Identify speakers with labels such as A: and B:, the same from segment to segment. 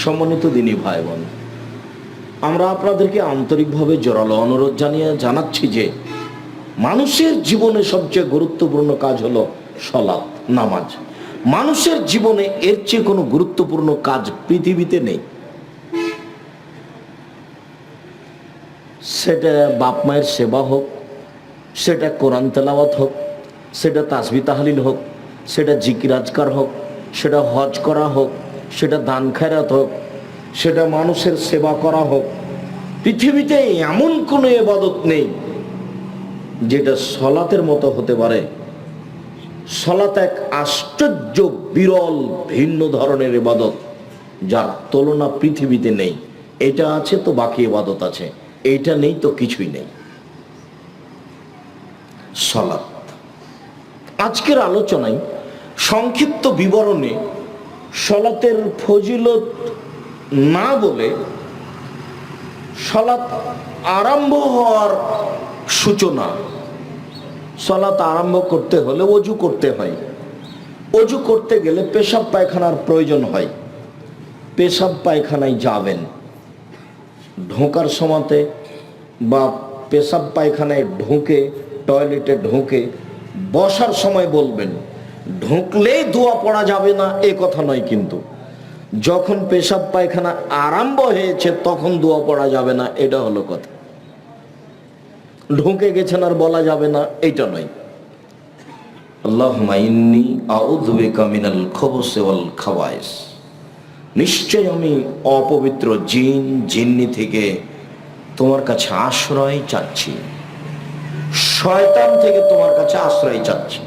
A: সম্মানিত দিনী ভাই বোন, আমরা আপনাদেরকে আন্তরিকভাবে জোরালো অনুরোধ জানাচ্ছি যে মানুষের জীবনে সবচেয়ে গুরুত্বপূর্ণ কাজ হলো সালাত, নামাজ। মানুষের জীবনে এর চেয়ে কোনো গুরুত্বপূর্ণ কাজ পৃথিবীতে নেই। সেটা বাপ মায়ের সেবা হোক, সেটা কোরআন তেলাওয়াত হোক, সেটা তাসবিহ তাহলিল হোক, সেটা জিকির আজকার হোক, সেটা হজ করা হোক, সেটা দান খেরাত হোক, সেটা মানুষের সেবা করা হোক। পৃথিবীতে এমন কোনো ইবাদত নেই যেটা সালাতের মতো হতে পারে। সালাত এক আশ্চর্য বিরল ভিন্ন ধরনের ইবাদত, যার তুলনা পৃথিবীতে নেই। এটা আছে তো বাকি ইবাদত আছে, এইটা নেই তো কিছুই নেই। সালাত আজকের আলোচনায় সংক্ষিপ্ত বিবরণে সালাতের ফজিলত না বলে সালাত আরম্ভ হওয়ার সূচনা। সালাত আরম্ভ করতে হলে ওযু করতে হয়। ওযু করতে গেলে পেশাব পায়খানার প্রয়োজন হয়। পেশাব পায়খানায় যাবেন, ঢোকার সময়তে বা পেশাব পায়খানায় ঢুকে টয়লেটে ঢুকে বসার সময় বলবেন। ঢুকলেই দোয়া পড়া যাবে না এ কথা নয়, কিন্তু যখন পেশাব পায়খানা আরম্ভ হয়েছে তখন দোয়া পড়া যাবে না, এটা হলো কথা। ঢুকে গেছেন আর বলা যাবে না, এইটা নয়। আল্লাহুম্মা ইন্নী আউযু বিকা মিনাল খুবুসি ওয়াল খাবায়েস, নিশ্চয় আমি অপবিত্র জিন জিন্নি থেকে তোমার কাছে আশ্রয় চাচ্ছি, শয়তান থেকে তোমার কাছে আশ্রয় চাচ্ছি।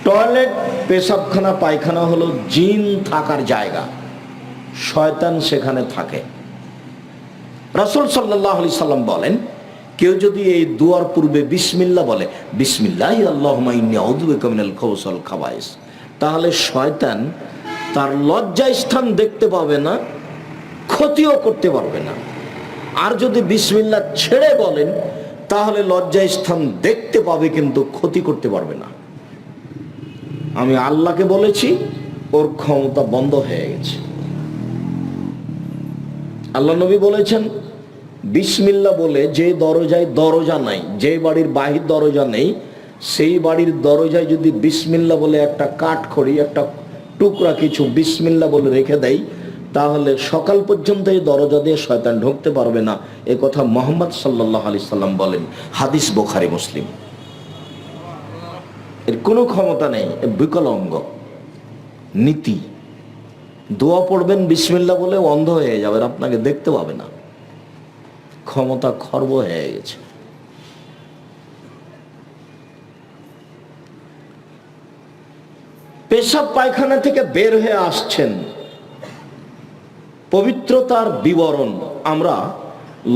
A: টয়লেট, পেশাবখানা, পায়খানা হলো জিন থাকার জায়গা, শয়তান সেখানে থাকে। রাসূল সাল্লাল্লাহু আলাইহি সাল্লাম বলেন, কেউ যদি এই দুয়ার পূর্বে বিসমিল্লাহ বলে, বিসমিল্লাহি আল্লাহুম্মা ইন্নী আউযু বিকা মিনাল খুবুসি ওয়াল খাবায়েস, তাহলে শয়তান তার লজ্জা স্থান দেখতে পাবে না, ক্ষতিও করতে পারবে না। আর যদি বিসমিল্লাহ ছেড়ে বলেন তাহলে লজ্জা স্থান দেখতে পাবে কিন্তু ক্ষতি করতে পারবে না। আমি আল্লাহকে বলেছি, ওর ক্ষমতা বন্ধ হয়ে গেছে। আল্লাহ নবী বলেছেন, বিসমিল্লাহ বলে যে দরজায় দরজা নাই, যে বাড়ির বাহির দরজা নেই, সেই বাড়ির দরজায় যদি বিসমিল্লাহ বলে একটা কাঠখড়ি, একটা টুকরা কিছু বিসমিল্লাহ বলে রেখে দেয়, তাহলে সকাল পর্যন্ত এই দরজা দিয়ে শয়তান ঢুকতে পারবে না। এ কথা মুহাম্মদ সাল্লাল্লাহু আলাইহি সাল্লাম বলেন, হাদিস বুখারী মুসলিম। এর কোনো ক্ষমতা নেই, বিকলাঙ্গ নীতি। দোয়া পড়বেন বিসমিল্লাহ বলে, অন্ধ হয়ে যাবেন, আপনাকে দেখতে পাবে না, ক্ষমতা খর্ব হয়ে গেছে। পেশাব পায়খানা থেকে বের হয়ে আসছেন, পবিত্রতার বিবরণ। আমরা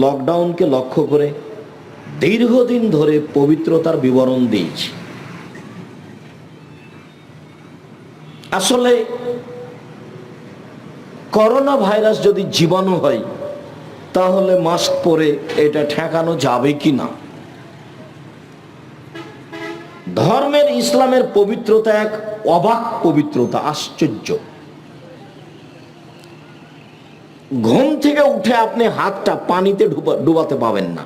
A: লকডাউনকে লক্ষ্য করে দীর্ঘদিন ধরে পবিত্রতার বিবরণ দিয়েছি। আসলে করোনা ভাইরাস যদি জীবাণু হয় তাহলে মাস্ক পরে এটা ঠেকানো যাবে কি না? ধর্মের, ইসলামের পবিত্রতা এক অবাক পবিত্রতা, আশ্চর্য। ঘুম থেকে উঠে আপনি হাতটা পানিতে ডুবাতে পাবেন না।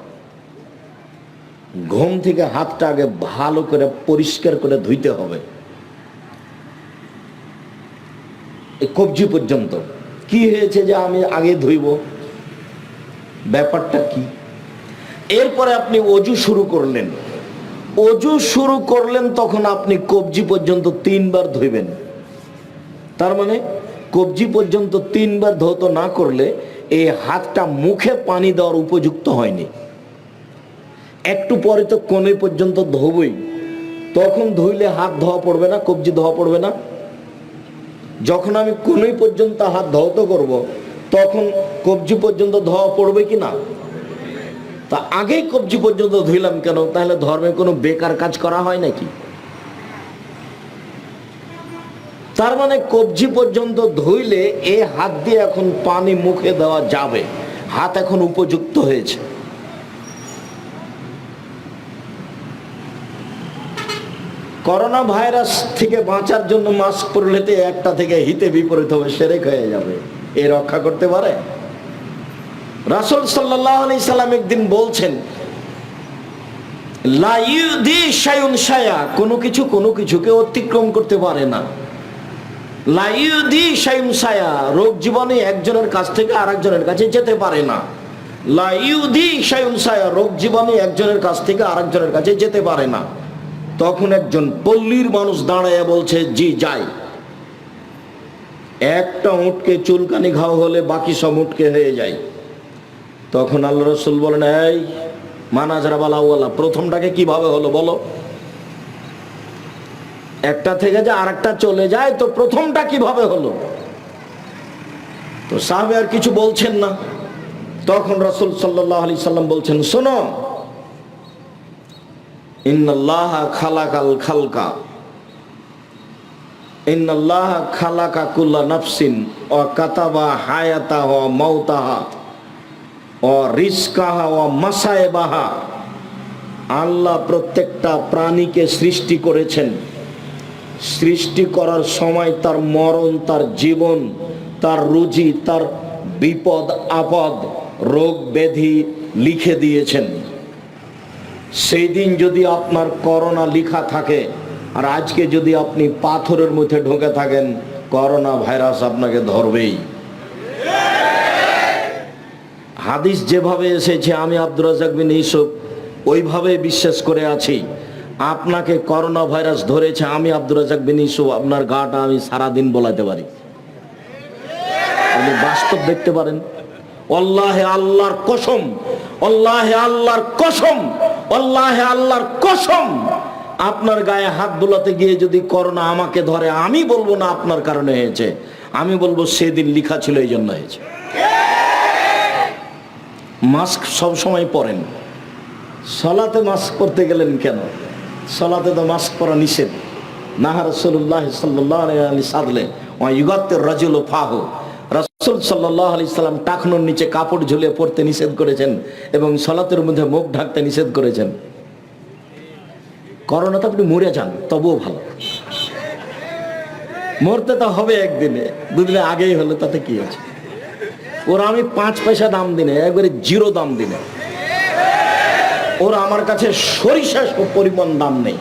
A: ঘুম থেকে হাতটা আগে ভালো করে পরিষ্কার করে ধুইতে হবে, এই কবজি পর্যন্ত। কি হয়েছে যে আমি আগে ধুইব, ব্যাপারটা কি? এরপরে আপনি ওযু শুরু করলেন। ওযু শুরু করলেন তখন আপনি কবজি পর্যন্ত 3 বার ধুইবেন। তার মানে কবজি পর্যন্ত 3 বার ধৌত না করলে এই হাতটা মুখে পানি দেওয়ার উপযুক্ত হয়নি। একটু পরে তো কোণে পর্যন্ত ধোবই, তখন ধুইলে হাত ধোয়া পড়বে না, কবজি ধোয়া পড়বে না। যখন আমি কোণে পর্যন্ত হাত ধৌত করব তখন কবজি পর্যন্ত ধোয়া পড়বে কি না? তা আগেই কবজি পর্যন্ত ধুইলাম কেন? তাহলে ধর্মে কোনো বেকার কাজ করা হয় নাকি? তার মানে কবজি পর্যন্ত ধুইলে এ হাত দিয়ে এখন পানি মুখে দেওয়া যাবে, হাত এখন উপযুক্ত হয়েছে। করোনা ভাইরাস থেকে বাঁচার জন্য মাস্ক পরলেতে একটা থেকে হিতে বিপরীত হবে, শিরক হয়ে যাবে। এ রক্ষা করতে পারে? রাসূল সাল্লাল্লাহু আলাইহি সাল্লাম একদিন বলছেন, লা ইউদি শাইউন শায়া, কোনো কিছু কোনো কিছুকে অতিক্রম করতে পারে না। লা ইউদি শাইউন শায়া, রোগ জীবাণু একজনের কাছ থেকে আরেকজনের কাছে যেতে পারে না। লা ইউদি শাইউন শায়া, রোগ জীবাণু একজনের কাছ থেকে আরেকজনের কাছে যেতে পারে না। তখন একজন পল্লীর মানুষ দাঁড়ায় বলছে, জি যাই। একটা উটকে চুলকানি ঘাও হলে বাকি সব উটকে হয়ে যায়। তখন আল্লাহ রাসূল বলেন, এই মানাজরা বালাওয়ালা, প্রথমটাকে কিভাবে হলো বলো? একটা থেকে যে আরেকটা চলে যায়, তো প্রথমটা কিভাবে হলো? তো সাহাবী আর কিছু বলছেন না। তখন রাসূল সাল্লাল্লাহু আলাইহি সাল্লাম বলছেন, শোনো, ইন্নাল্লাহা খালাকাল খালকা, ইন্নাল্লাহা খালাকা কুল্লা নাফসিন ওয়া কাতাবা হায়াতাহা ওয়া মাউতাহা ওয়া রিজকাহা ওয়া মাসায়েবাহা। আল্লাহ প্রত্যেকটা প্রাণীকে সৃষ্টি করেছেন। সৃষ্টি করার সময় তার মরণ, তার জীবন, তার রুজি, তার বিপদ আপদ, রোগ ব্যাধি লিখে দিয়েছেন। সেই দিন যদি আপনার করোনা লিখা থাকে, আর আজকে যদি আপনি পাথরের মধ্যে ঢুকে থাকেন, করোনা ভাইরাস আপনাকে ধরবেই। হাদিস যেভাবে এসেছে, আমি আব্দুর রাজ্জাক বিন ইউসুফ ওইভাবে বিশ্বাস করে আছি। আপনাকে করোনা ভাইরাস ধরেছে, আমি আব্দুর রাজ্জাক বিন ইউসুফ আপনার গাটা আমি সারাদিন বলাতে পারি। আপনি বাস্তব দেখতে পারেন। আল্লাহে আল্লাহর কসম, আল্লাহে আল্লাহর কসম, আল্লাহে আল্লাহর কসম, আপনার গায়ে হাত বোলাতে গিয়ে যদি করোনা আমাকে ধরে, আমি বলবো না আপনার কারণে হয়েছে, আমি বলবো সেদিন লিখা ছিল এই জন্য হয়েছে। মাস্ক সব সময় পরেন, সলাতে মাস্ক পরতে গেলেন কেন? সলাতে তো মাস্ক পরা নিষেধ। নাহা রাসূলুল্লাহ সাল্লাল্লাহু আলাইহি সাল্লাম ওয়া ইউগাত্তির রাজুলু ফাহু, রাসূল সাল্লাল্লাহু আলাইহি সাল্লাম টাকনোর নিচে কাপড় ঝুলিয়ে পড়তে নিষেধ করেছেন এবং সলাতের মধ্যে মুখ ঢাকতে নিষেধ করেছেন। করোনাতে আপনি মরে যান তবুও ভালো, মরতে তো হবে একদিনে, দুদিনে আগেই হলে তাতে কি আছে? ওরা আমি 5 পয়সা দাম দিনে, একবারে 0 দাম দিনে, ওরা আমার কাছে সরিষা পরিমাণ দাম নেই।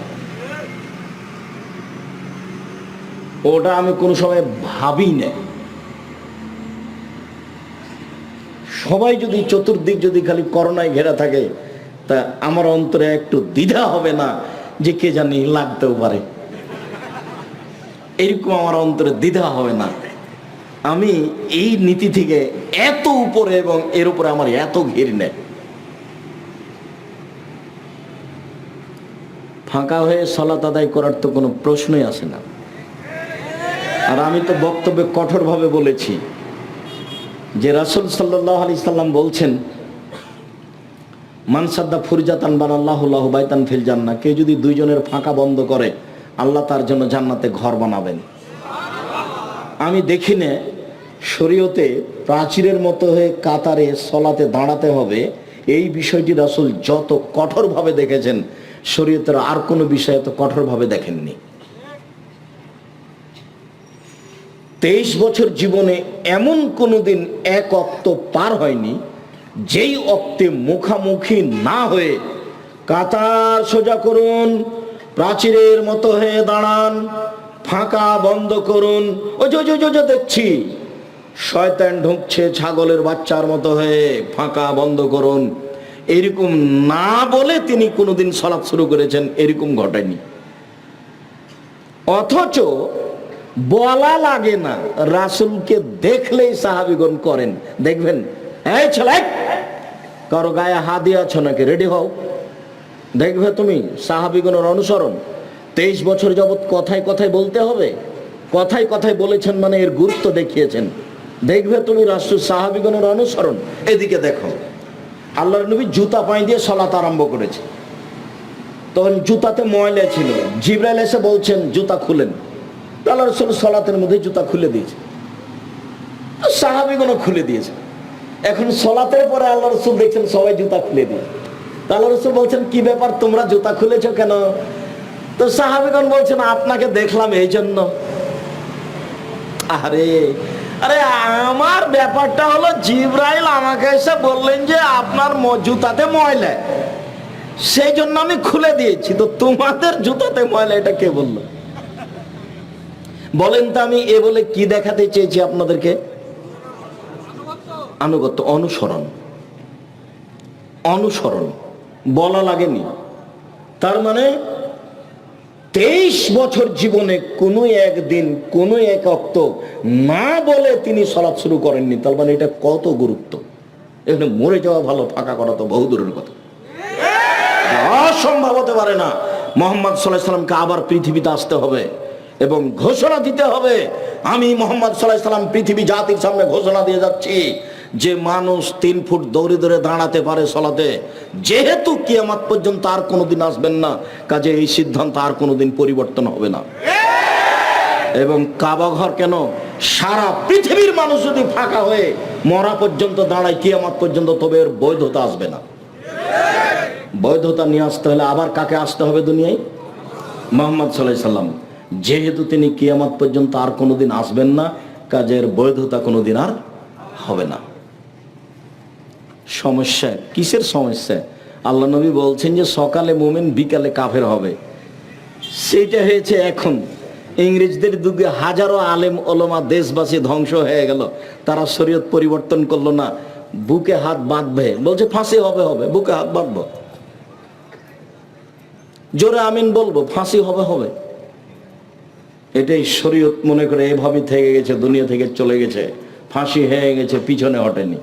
A: ওটা আমি কোনো সময় ভাবি না। সবাই যদি চতুর্দিক যদি খালি করোনায় ঘেরা থাকে, তা আমার অন্তরে একটু দ্বিধা হবে না যে কে জানি লাগতেও পারে? এরকম আমার অন্তরে দ্বিধা হবে না। আমি এই নীতি থেকে এত উপরে এবং এর উপরে আমার এত ঘির নেই। ফাঁকা হয়ে সালাত আদায় করার তো কোনো প্রশ্নই আসে না। আর আমি তো বক্তব্যে কঠোরভাবে বলেছি যে রাসূল সাল্লাল্লাহু আলাইহি সাল্লাম বলছেন, মান সাদ্দা ফুরজাতান বানাল্লাহু লাহু বাইতান ফিল জান্নাহ, কেউ যদি দুইজনের ফাঁকা বন্ধ করে, আল্লাহ তার জন্য জান্নাতে ঘর বানাবেন। আমি দেখি না শরীয়তে প্রাচীরের মতো হয়ে কাতারে সলাতে দাঁড়াতে হবে, এই বিষয়টি রাসূল যত কঠোরভাবে দেখেছেন, শরীয়তের আর কোনো বিষয়ে তো কঠোরভাবে দেখেননি। 23 বছর জীবনে এমন কোনোদিন এক অক্ত পার হয়নি যেই অক্তে মুখামুখি না হয়ে কাতার সোজা করুন, প্রাচীরের মতো হয়ে দাঁড়ান, ফাঁকা বন্ধ করুন, ওই যে দেখছি শয়তান ঢুকছে ছাগলের বাচ্চার মতো হয়ে, ফাঁকা বন্ধ করুন, এরকম না বলে তিনি কোনোদিন সালাত শুরু করেছেন, এরকম ঘটেনি। অথচ বলা লাগে না, রাসূলকে দেখলেই সাহাবীগণ করেন। দেখবেন, এই ছেলে কারো গায়ে হাত দিয়েছ নাকি, রেডি হও। দেখবে তুমি সাহাবীগণের অনুসরণ। 23 বছর যাবৎ কথায় কথায় বলতে হবে, কথায় কথায় বলেছেন মানে এর গুরুত্ব দেখিয়েছেন। দেখবে তুমি রাসূল সাহাবীগণের অনুসরণ। এদিকে দেখো, আল্লাহর নবী জুতা পায়ে দিয়ে সালাত আরম্ভ করেছে, তখন জুতাতে ময়লা ছিল, জিবরাইল এসে বলছেন জুতা খুলেন, আল্লাহ রাসূল সালাতের মধ্যে জুতা খুলে দিয়েছে, সাহাবীগণও খুলে দিয়েছে। এখন সালাতের পরে আল্লাহ রাসূল দেখছেন সবাই জুতা খুলে দিয়েছে, আল্লাহ রাসূল বলছেন কি ব্যাপার, তোমরা জুতা খুলেছো কেন? তো সাহাবীগণ বলছেন আপনাকে দেখলাম এই জন্য। আরে আরে আমার ব্যাপারটা হলো জিবরাইল আমাকে এসে বললেন যে আপনার জুতাতে ময়লা, সেই জন্য আমি খুলে দিয়েছি। তো তোমাদের জুতাতে ময়লা এটা কে বললো? বলেন তো আমি এ বলে কি দেখাতে চেয়েছি আপনাদেরকে? আনুগত্য, অনুসরণ। অনুসরণ বলা লাগেনি। তার মানে 23 বছর জীবনে কোনো একদিন কোনো এক ওয়াক্ত না বলে তিনি সালাত শুরু করেননি। তার মানে এটা কত গুরুত্ব। এখানে মরে যাওয়া ভালো, ফাঁকা করা তো বহু দূরের কথা। অসম্ভব হতে পারে না। মুহাম্মদ সাল্লাল্লাহু আলাইহি সাল্লামকে আবার পৃথিবীতে আসতে হবে এবং ঘোষণা দিতে হবে, আমি মুহাম্মদ সাল্লাল্লাহু আলাইহি সাল্লাম পৃথিবী জাতির সামনে ঘোষণা দিয়ে যাচ্ছি যে মানুষ 3 ফুট দৌড়ে দৌড়ে দাঁড়াতে পারে সালাতে, যেহেতু কিয়ামত পর্যন্ত আর কোনোদিন আসবেন না, কাজে এই সিদ্ধান্ত আর কোনোদিন পরিবর্তন হবে না। এবং কাবা ঘর কেন, সারা পৃথিবীর মানুষ যদি ফাঁকা হয়ে মরা পর্যন্ত দাঁড়ায় কিয়ামত পর্যন্ত, তবে এর বৈধতা আসবে না। বৈধতা নিয়ে আসতে হলে আবার কাকে আসতে হবে দুনিয়ায়? মুহাম্মদ সাল্লাল্লাহু আলাইহি সাল্লাম। যেহেতু তিনি কিয়ামত পর্যন্ত আর কোনোদিন আসবেন না, কাজের বৈধতা কোনোদিন আর হবে না। সমস্যা কিসের সমস্যা? আল্লাহ নবী বলছেন যে সকালে মুমিন বিকালে কাফের হবে। সেইটা হয়েছে এখন। ইংরেজদের যুগে হাজারো আলেম ওলামা দেশবাসী ধ্বংস হয়ে গেল, তারা শরীয়ত পরিবর্তন করলো না। বুকে হাত বাঁধবে, বলছে ফাঁসি হবে, হবে বুকে হাত বাঁধবো, জোরে আমিন বলবো, ফাঁসি হবে, হবে। এটাই শরীয়ত মনে করে এভাবে থেকে গেছে, দুনিয়া থেকে চলে গেছে, ফাঁসি হয়ে গেছে, পিছনে হটেনি।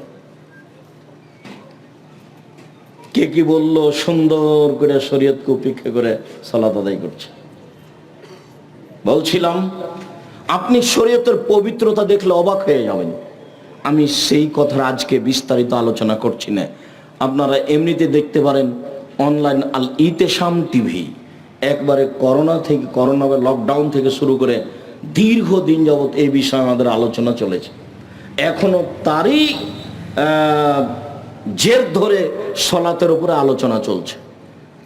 A: কে কি বললো, সুন্দর করে শরীয়তকে উপেক্ষা করে সালাত আদায় করছে। বলছিলাম আপনি শরীয়তের পবিত্রতা দেখলে অবাক হয়ে যাবেন। আমি সেই কথার আজকে বিস্তারিত আলোচনা করছি না, আপনারা এমনিতে দেখতে পারেন অনলাইন আল ইতেশাম টিভি। একবারে করোনা লকডাউন থেকে শুরু করে দীর্ঘদিন যাবৎ এই বিষয়ে আমাদের আলোচনা চলেছে। এখনো তারই জের ধরে সলাতের উপরে আলোচনা চলছে।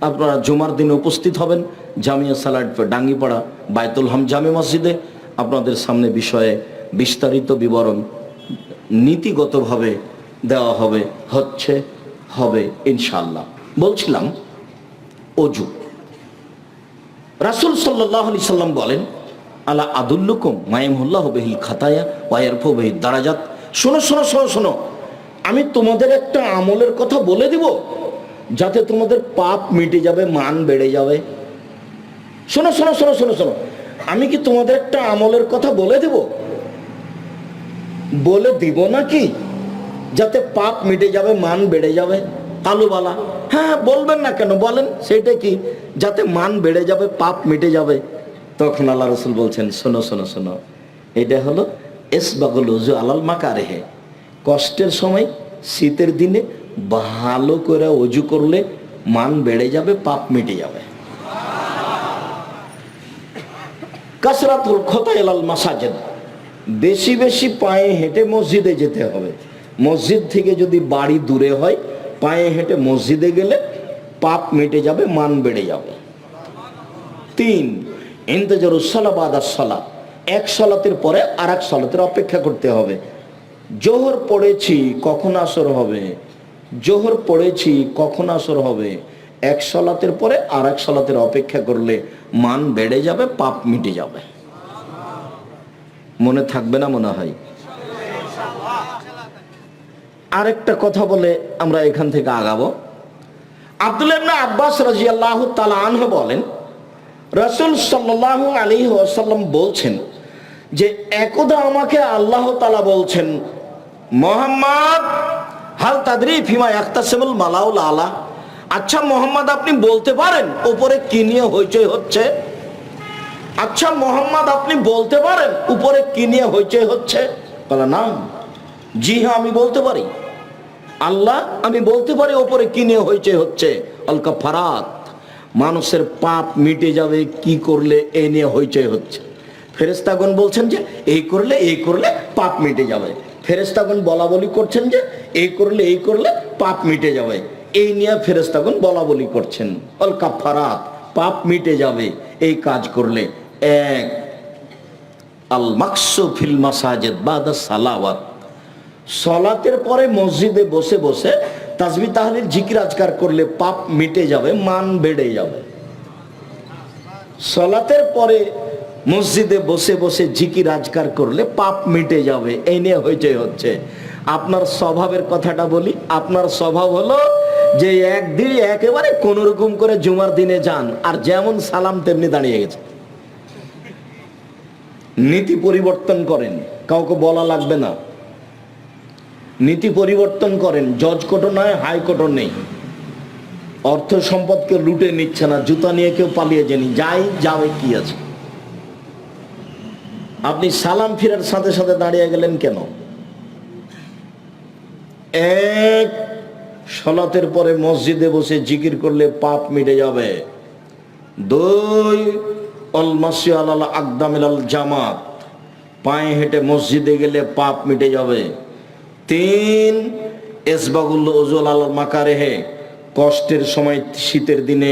A: আপনারা জুমার দিনে উপস্থিত হবেন জামিয়া সালাট ডাঙ্গিপাড়া বায়তুল হাম জামে মসজিদে। আপনাদের সামনে বিষয়ে বিস্তারিত বিবরণ নীতিগতভাবে দেওয়া হবে, হবে ইনশাআল্লাহ। বলছিলাম অজু। রাসূল সাল্লাল্লাহু আলাইহি সাল্লাম বলেন, আলা আদুল্লুকুম মায়ামহুল্লাহু বিহিল খাতায়া ওয়া ইয়ারফু বিহি দারাজাত। শোনো শোনো শোনো শোনো, আমি তোমাদের একটা আমলের কথা বলে দিব যাতে তোমাদের পাপ মিটে যাবে, মান বেড়ে যাবে। শোনো শোনো শোনো শোনো শোনো, আমি কি তোমাদের একটা আমলের কথা বলে দিব? বলে দিব নাকি? যাতে পাপ মিটে যাবে, মান বেড়ে যাবে। আলুবালা, হ্যাঁ বলবেন না কেন, বলেন সেটা কি? যাতে মান বেড়ে যাবে, পাপ মিটে যাবে। তখন আল্লাহ রাসূল বলছেন, শোনো শোনো শোনো, এটা হলো ইসবাগুল উযু আলাল মাকারিহে। কষ্টের সময় শীতের দিনে ভালো করে অজু করলে মান বেড়ে যাবে, পাপ মিটে যাবে। কাসরাতুল খতা ইলাল মাসাজিদ, বেশি বেশি পায়ে হেঁটে মসজিদে যেতে হবে। মসজিদ থেকে যদি বাড়ি দূরে হয়, পায়ে হেঁটে মসজিদে গেলে পাপ মিটে যাবে, মান বেড়ে যাবে। 3, ইন্তেজারুস সালাত বাদাস সালাত, এক সালাতের পরে আর এক সালাতের অপেক্ষা করতে হবে। জোহর পড়েছি কখন আসর হবে, জোহর পড়েছি কখন আসর হবে, এক সালাতের পরে আর এক সালাতের অপেক্ষা করলে মান বেড়ে যাবে, পাপ মিটে যাবে। মনে থাকবে না মনে হয়? আরেকটা কথা বলে আমরা এখান থেকে আগাবো। আব্দুল্লাহ ইবনে আব্বাস রাদিয়াল্লাহু তাআলা আনহু বলেন, রাসূল সাল্লাল্লাহু আলাইহি ওয়াসাল্লাম বলছেন যে একদা আমাকে আল্লাহ তাআলা বলছেন, মুহাম্মদ হাল তাদরি ফিমা ইয়াখতাসিমুল মালাউল আলা। আচ্ছা মুহাম্মদ, আপনি বলতে পারেন উপরে কি নিয়ে হইচই হচ্ছে? আচ্ছা মুহাম্মদ, আপনি বলতে পারেন উপরে কি নিয়ে হইচই হচ্ছে? বলে না, জি হ্যাঁ আমি বলতে পারি। আল্লাহ, আমি বলতে পারি উপরে কি নিয়ে হইচই হচ্ছে। আল কাফারাত, মানুষের পাপ মিটে যাবে কি করলে এ নিয়ে হইচই হচ্ছে। ফেরেশতাগণ বলছেন যে এই করলে পাপ মিটে যাবে। ফেরেশতাগণ বলা বলি করছেন যে এই করলে পাপ মিটে যাবে। এই নিয়ে ফেরেশতাগণ বলা বলি করছেন। আল কাফারাত, পাপ মিটে যাবে, এই কাজ করলে। এক, আল মাকসু ফিল মাসাজিদ বাদা সালাওয়াত, সালাতের পরে মসজিদে বসে বসে তাসবিহ তাহলিল জিকির আজকার করলে পাপ মিটে যাবে, মান বেড়ে যাবে। সালাতের পরে মসজিদে বসে বসে জিকির আজকার করলে পাপ মিটে যাবে। এই নিয়ে হচ্ছে আপনার স্বভাবের কথাটা বলি। আপনার স্বভাব হলো যে একদিন একেবারে কোন রকম করে জুমার দিনে যান, আর যেমন সালাম তেমনি দাঁড়িয়ে গেছে। নীতি পরিবর্তন করেন, কাউকে বলা লাগবে না। নীতি পরিবর্তন করেন, জজ কোর্টও নয়, হাইকোর্টও নেই। অর্থ সম্পদকে লুটে নিচ্ছে না, জুতা নিয়ে কেউ পালিয়ে যায়নি, যাই যাবে কি আছে। আপনি সালাম ফিরার সাথে সাথে দাঁড়িয়ে গেলেন কেন? এক, সালাতের পরে মসজিদে বসে জিকির করলে পাপ মিটে যাবে। দুই, অল মাসি আলাল আকদামিল আল জামাত, পায়ে হেঁটে মসজিদে গেলে পাপ মিটে যাবে। তিন, এসবাগুল ওজুল আল মাকারেহে, কষ্টের সময় শীতের দিনে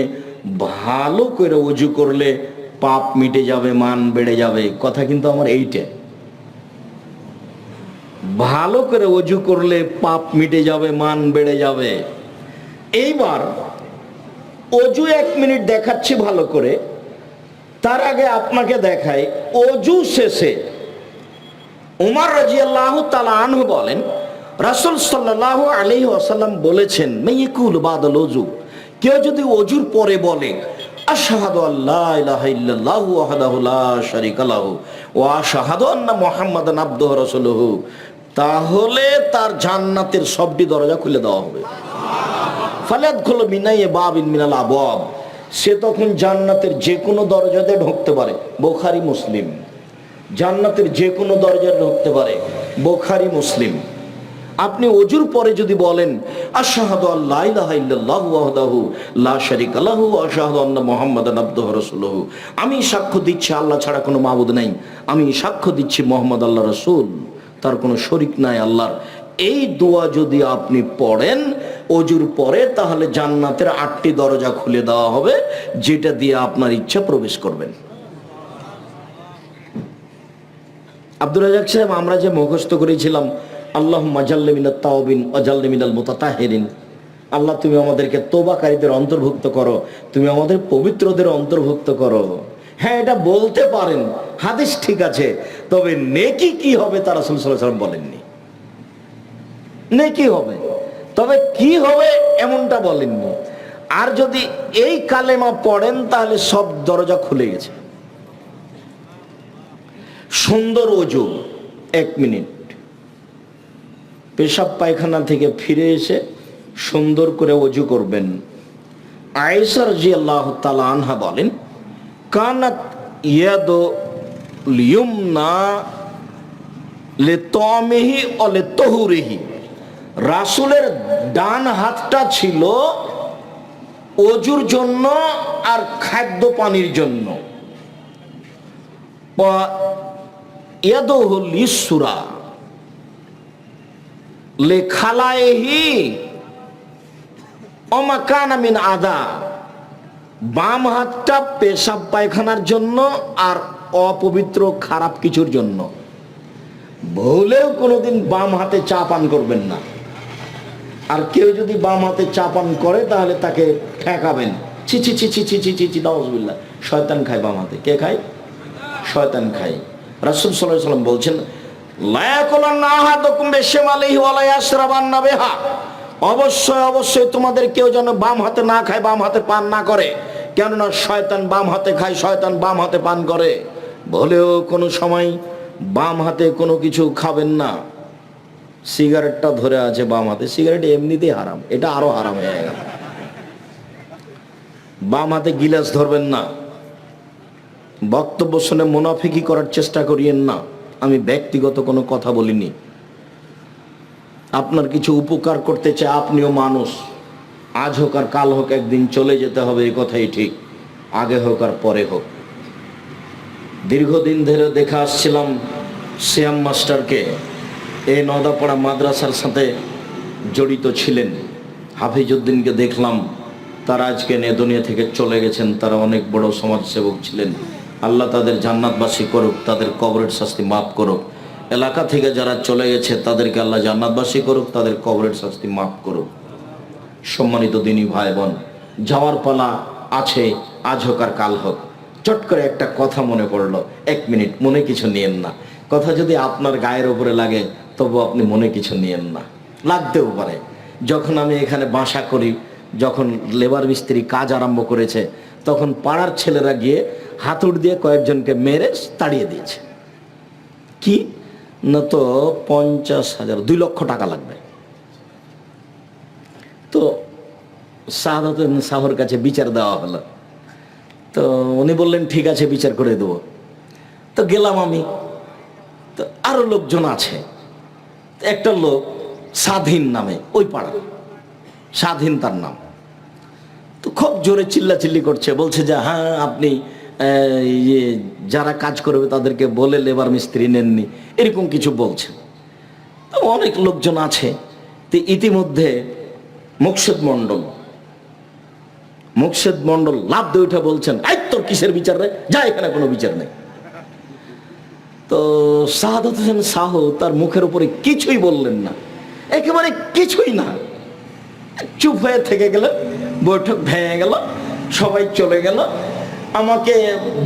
A: ভালো করে ওযু করলে পাপ মিটে যাবে, মান বেড়ে যাবে। কথা কিন্তু আমার এইটা, ভালো করে ওযু করলে পাপ মিটে যাবে, মান বেড়ে যাবে। এইবার ওযু 1 মিনিট দেখাচ্ছি ভালো করে, তার আগে আপনাকে দেখাই ওযু শেষে উমর রাদিয়াল্লাহু তাআলা আনহু বলেন, রাসূল সাল্লাল্লাহু আলাইহি ওয়াসাল্লাম বলেছেন, মাইয়াকুল বাদাল ওযু, কেউ যদি ওযুর পরে বলে আশহাদু আল্লা ইলাহা ইল্লাল্লাহু ওয়াহদাহু লা শারীকা লাহু ওয়া আশহাদু আন্না মুহাম্মাদান আবদুহু ওয়া রাসূলুহু, তাহলে তার জান্নাতের সবটি দরজা খুলে দেওয়া হবে। ফালাদখুলু মিনাই বাবিন মিনাল আবওয়াব, সে তখন জান্নাতের যে কোনো দরজাতে ঢুকতে পারে। বুখারী মুসলিম। জান্নাতের যে কোনো দরজায় ঢুকতে পারে, বুখারী মুসলিম। আপনি ওযুর পরে যদি বলেন আশহাদু আল্লা ইলাহা ইল্লাল্লাহু ওয়াহদাহু লা শারীকা লাহু ওয়া আশহাদু আন্না মুহাম্মাদান আবদুহু ওয়া রাসূলুহু, আমি সাক্ষ্য দিচ্ছি আল্লাহ ছাড়া কোনো মাবুদ নাই, আমি সাক্ষ্য দিচ্ছি মুহাম্মদ আল্লাহর রাসূল, তার কোনো শরীক নাই আল্লাহর, এই দোয়া যদি আপনি পড়েন ওযুর পরে, তাহলে জান্নাতের 8টি দরজা খুলে দেওয়া হবে, যেটা দিয়ে আপনার ইচ্ছা প্রবেশ করবেন। আব্দুর রাজ্জাক সাহেব, আমরা যে মুখস্থ করেছিলাম আল্লাহুম্মা জাল্লি মিনাত তাওবিন ওয়া জাল্লি মিনাল মুতাতাহহিরিন, আল্লাহ তুমি আমাদেরকে তওবাকারীদের অন্তর্ভুক্ত করো, তুমি আমাদের পবিত্রদের অন্তর্ভুক্ত করো। হ্যাঁ, এটা বলতে পারেন, হাদিস ঠিক আছে, তবে নেকি কি হবে তা রাসূল সাল্লাল্লাহু আলাইহি ওয়াসাল্লাম বলেননি। নেকি হবে, তবে কি হবে এমনটা বলেননি। আর যদি এই কালেমা পড়েন তাহলে সব দরজা খুলে গেছে। সুন্দর ওযু, 1 মিনিট পেশাব পায়খানা থেকে ফিরে এসে সুন্দর করে ওযু করবেন। আয়েশা রাদিয়াল্লাহু তাআলা আনহা বলেন, কানাত ইয়াদু লিয়ুমনা লিতামিহি ওয়া লিতাহুরিহি, রাসূলের ডান হাতটা ছিল ওযুর জন্য আর খাদ্য পানির জন্য। ইয়াদুহুল ইসরা লিখালাইহি ওয়া মা কানা মিন আদা, বাম হাতটা পেশাব পায়খানার জন্য আর অপবিত্র খারাপ কিছুর জন্য। ভুলেও কোনোদিন বাম হাতে চা পান করবেন না। আর কেউ যদি বাম হাতে চা পান করে তাহলে তাকে ঠেকাবেন, ছি ছি ছি ছি ছি ছি ছি ছি, নাউযুবিল্লাহ। শয়তান খায় বাম হাতে। কে খায়? শয়তান খায়। রাসূল সাল্লাল্লাহু আলাইহি ওয়াসাল্লাম বলছেন, লা ইয়াকুলান্না আহাদুকুম বিশিমালিহি ওয়া লা ইয়াশরাবান্না বিহা, অবশ্যই অবশ্যই তোমাদের কেউ যেন বাম হাতে না খায়, বাম হাতে পান না করে, কেননা শয়তান বাম হাতে খায়, শয়তান বাম হাতে পান করে। ভুলেও কোনো সময় বাম হাতে কোনো কিছু খাবেন না। সিগারেটটা ধরে আছে বাম হাতে, সিগারেট এমনিতেই হারাম, এটা আরো হারাম হয়ে গেল। বাম হাতে গিলাস ধরবেন না। বক্তব্য শুনে মুনাফিকি করার চেষ্টা করিয়েন না। আমি ব্যক্তিগত কোনো কথা বলিনি, আপনার কিছু উপকার করতে চাই। আপনিও মানুষ, আজ হোক আর কাল হোক একদিন চলে যেতে হবে, এই কথাই ঠিক, আগে হোক আর পরে হোক। দীর্ঘদিন ধরে দেখে আসছিলাম শ্যাম মাস্টারকে, এই নদাপাড়া মাদ্রাসার সাথে জড়িত ছিলেন। হাফিজউদ্দিনকে দেখলাম, তারা আজকে দুনিয়া থেকে চলে গেছেন। তারা অনেক বড় সমাজসেবক ছিলেন। আল্লাহ তাদের জান্নাতবাসী করুক, তাদের কবরের শাস্তি মাফ করুক। এলাকা থেকে যারা চলে গেছে তাদেরকে আল্লাহ জান্নাতবাসী করুক, তাদের কবরের শাস্তি মাফ করুক। সম্মানিত দিনী ভাই বোন, যাওয়ার পালা আছে, আজ হোক আর কাল হোক। চট করে একটা কথা মনে পড়লো, 1 মিনিট, মনে কিছু নিয়েন না। কথা যদি আপনার গায়ের উপরে লাগে তবু আপনি মনে কিছু নিয়েন না, লাগতেও পারে। যখন আমি এখানে বাসা করি, যখন লেবার মিস্ত্রি কাজ আরম্ভ করেছে, তখন পাড়ার ছেলেরা গিয়ে হাতুড় দিয়ে কয়েকজনকে মেরে তাড়িয়ে দিয়েছে। কি না, তো 50,000, 2 লক্ষ টাকা লাগবে। তো শাহাদাত শাহর কাছে বিচার দেওয়া হলো। তো উনি বললেন ঠিক আছে, বিচার করে দেবো। তো গেলাম আমি। তো আরো লোকজন আছে। একটা লোক স্বাধীন নামে, ওই পাড়া, স্বাধীন তার নাম। তো খুব জোরে চিল্লাচিল্লি করছে, বলছে যে হ্যাঁ আপনি যারা কাজ করবে তাদেরকে বলে লেবার মিস্ত্রি নেননি, এরকম কিছু বলছে। তো অনেক লোকজন আছে। তো ইতিমধ্যে মুকশেদ মন্ডল লাভ দিয়ে উঠে বলছেন, এই তোর কিসের বিচার রে, যা, এখানে কোনো বিচার নেই। তো শাহাদাত হোসেন শাহ তার মুখের উপরে কিছুই বললেন না, একেবারে কিছুই না, চুপ হয়ে থেকে গেল। বৈঠক ভেঙে গেল, সবাই চলে গেল। আমাকে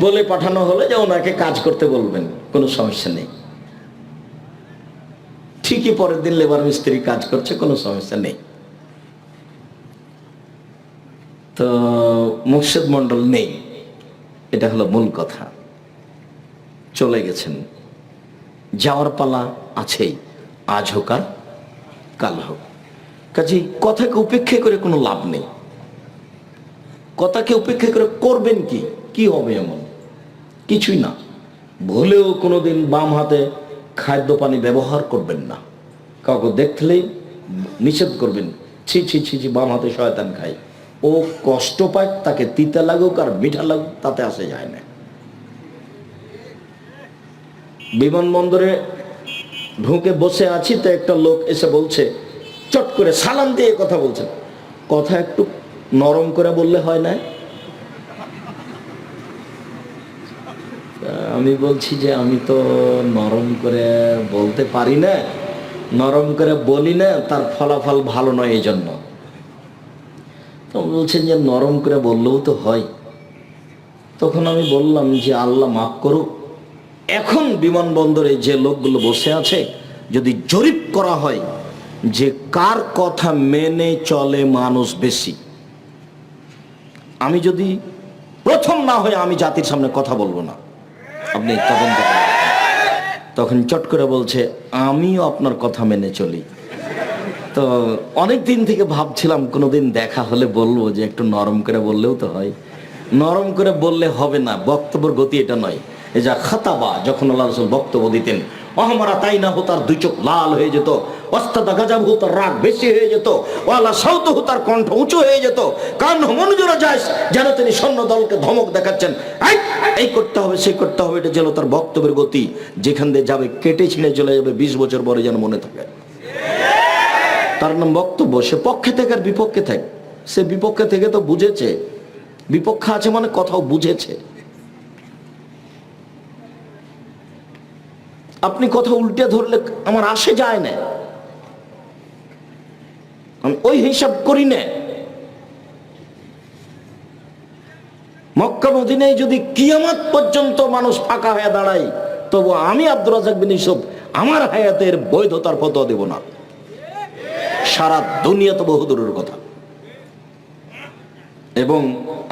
A: বলে পাঠানো হলো যে ওনাকে কাজ করতে বলবেন, কোনো সমস্যা নেই। ঠিকই পরের দিন লেবার মিস্ত্রি কাজ করছে, কোনো সমস্যা নেই। তো মুকশেদ মন্ডল নেই, এটা হলো মূল কথা। চলে গেছেন, যাওয়ার পালা আছেই, আজ হোক আর কাল হোক। কাজেই কথাকে উপেক্ষা করে কোনো লাভ নেই। কথাকে উপেক্ষা করে করবেন কি হবে? এমন কিছুই না। ভুলেও কোনোদিন বাম হাতে খাদ্য পানি ব্যবহার করবেন না। কাউকে দেখলেই নিষেধ করবেন, ছি ছি ছি ছি, বাম হাতে শয়তান খায়। ও কষ্ট পায়, তাকে তিতা লাগুক আর মিঠা লাগুক, তাতে আসে যায় না। বিমানবন্দরে ঢুকে বসে আছি, তো একটা লোক এসে বলছে, চট করে সালাম দিয়ে কথা বলছেন, কথা একটু নরম করে বললে হয় না? আমি বলছি যে আমি তো নরম করে বলতে পারি না, নরম করে বলি না, তার ফলাফল ভালো নয়, এই জন্য। তো বলছেন যে নরম করে বললেও তো হয়। তখন আমি বললাম যে আল্লাহ মাফ করুক, এখন বিমানবন্দরে যে লোকগুলো বসে আছে, যদি জরিপ করা হয় যে কার কথা মেনে চলে মানুষ বেশি, আমি যদি প্রথম না হয়ে আমি জাতির সামনে কথা বলবো না, আপনি তদন্ত করেন। তখন চট করে বলছে আমিও আপনার কথা মেনে চলি। তো অনেক দিন থেকে ভাবছিলাম কোনোদিন দেখা হলে বলবো যে একটু নরম করে বললেও তো হয়। নরম করে বললে হবে না, বক্তব্যের গতি এটা নয়। এই যা খাতাবা, যখন আল্লাহ রাসূল বক্তব্য দিতেন, অহমারা তাই না হো, তার 2 চোখ লাল হয়ে যেত, ওয়াস্তাদা গাজাব হো, তার রাগ বেশি হয়ে যেত, ওয়ালা সাউত হো, তার কণ্ঠ উঁচু হয়ে যেত, কান মনোজরা যায়, যেন তিনি সৈন্য দলকে ধমক দেখাচ্ছেন, এই করতে হবে, সেই করতে হবে। এটা যেন তার বক্তব্যের গতি, যেখান দিয়ে যাবে কেটে ছিঁড়ে চলে যাবে, 20 বছর পরে যেন মনে থাকে। তার নাম বক্তব্য। সে পক্ষে থেকে আর বিপক্ষে থাকে, সে বিপক্ষে থেকে তো বুঝেছে, বিপক্ষে আছে মানে কথাও বুঝেছে। আপনি কথা উল্টে ধরলে আমার আসে যায় না, আমি ওই হিসাব করি না। মক্কা মদিনায় যদি কিয়ামত পর্যন্ত মানুষ ফাঁকা হয়ে দাঁড়ায়, তবু আমি আব্দুর রাজ্জাক বিন ইউসুফ আমার হায়াতের বৈধতার ফতোয়া দেব না। সারা দুনিয়া তো বহুদূরের কথা। এবং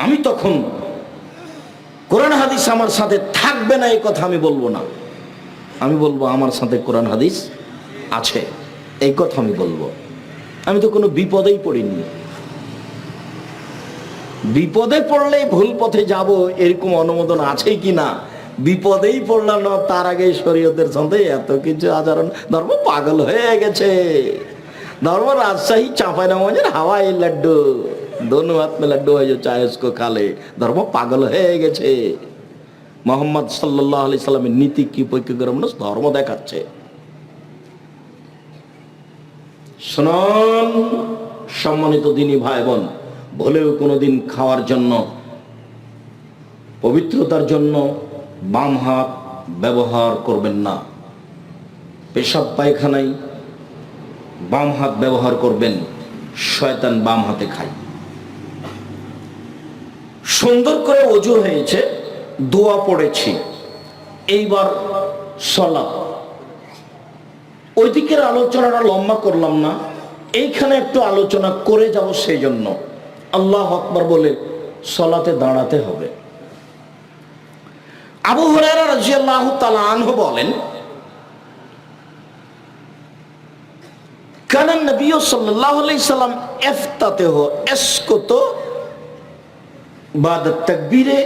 A: আমি তখন কোরআন হাদিস আমার সাথে থাকবে না, এই কথা আমি বলবো না। আমি বলবো আমার সাথে কোরআন হাদিস আছে, এই কথা আমি বলবো। আমি তো কোনো বিপদেই পড়িনি। বিপদে পড়লেই ভুল পথে যাব এরকম অনুমোদন আছে কি না, বিপদেই পড়লাম না, তার আগে শরীয়তের সাথে এত কিছু আচরণ। ধর্ম পাগল হয়ে গেছে। ধর্ম রাজশাহী চাঁপাইনবাবগঞ্জের হাওয়াই লাড্ডু, দোনো হাত মে লাড্ডু হয়ে যায়, চায় উসকো খালে। ধর্ম পাগল হয়ে গেছে। মোহাম্মদ সাল্লাল্লাহু আলাইহি সাল্লামের নীতি কি পরীক্ষা করে মানুষ ধর্ম দেখাচ্ছে। শুনুন সম্মানিত দিনী ভাই বোন, ভুলেও কোনোদিন খাওয়ার জন্য, পবিত্রতার জন্য বাম হাত ব্যবহার করবেন না। পেশাব পায়খানায় বাম হাত ব্যবহার করবেন, শয়তান বাম হাতে খায়। সুন্দর করে ওযু হয়েছে, দোয়া পড়েছি, এইবার সালাত। ওই দিকের আলোচনাটা লম্বা করলাম না, এইখানে একটু আলোচনা করে যাব। সেই জন্য আল্লাহু আকবার বলে সালাতে দাঁড়াতে হবে। আবু হুরায়রা রাদিয়াল্লাহু তাআলা আনহু বলেন, কানা নবী সাল্লাল্লাহু আলাইহি সাল্লাম ইফতাতিহু ইসকুতু বাদা তাকবীরে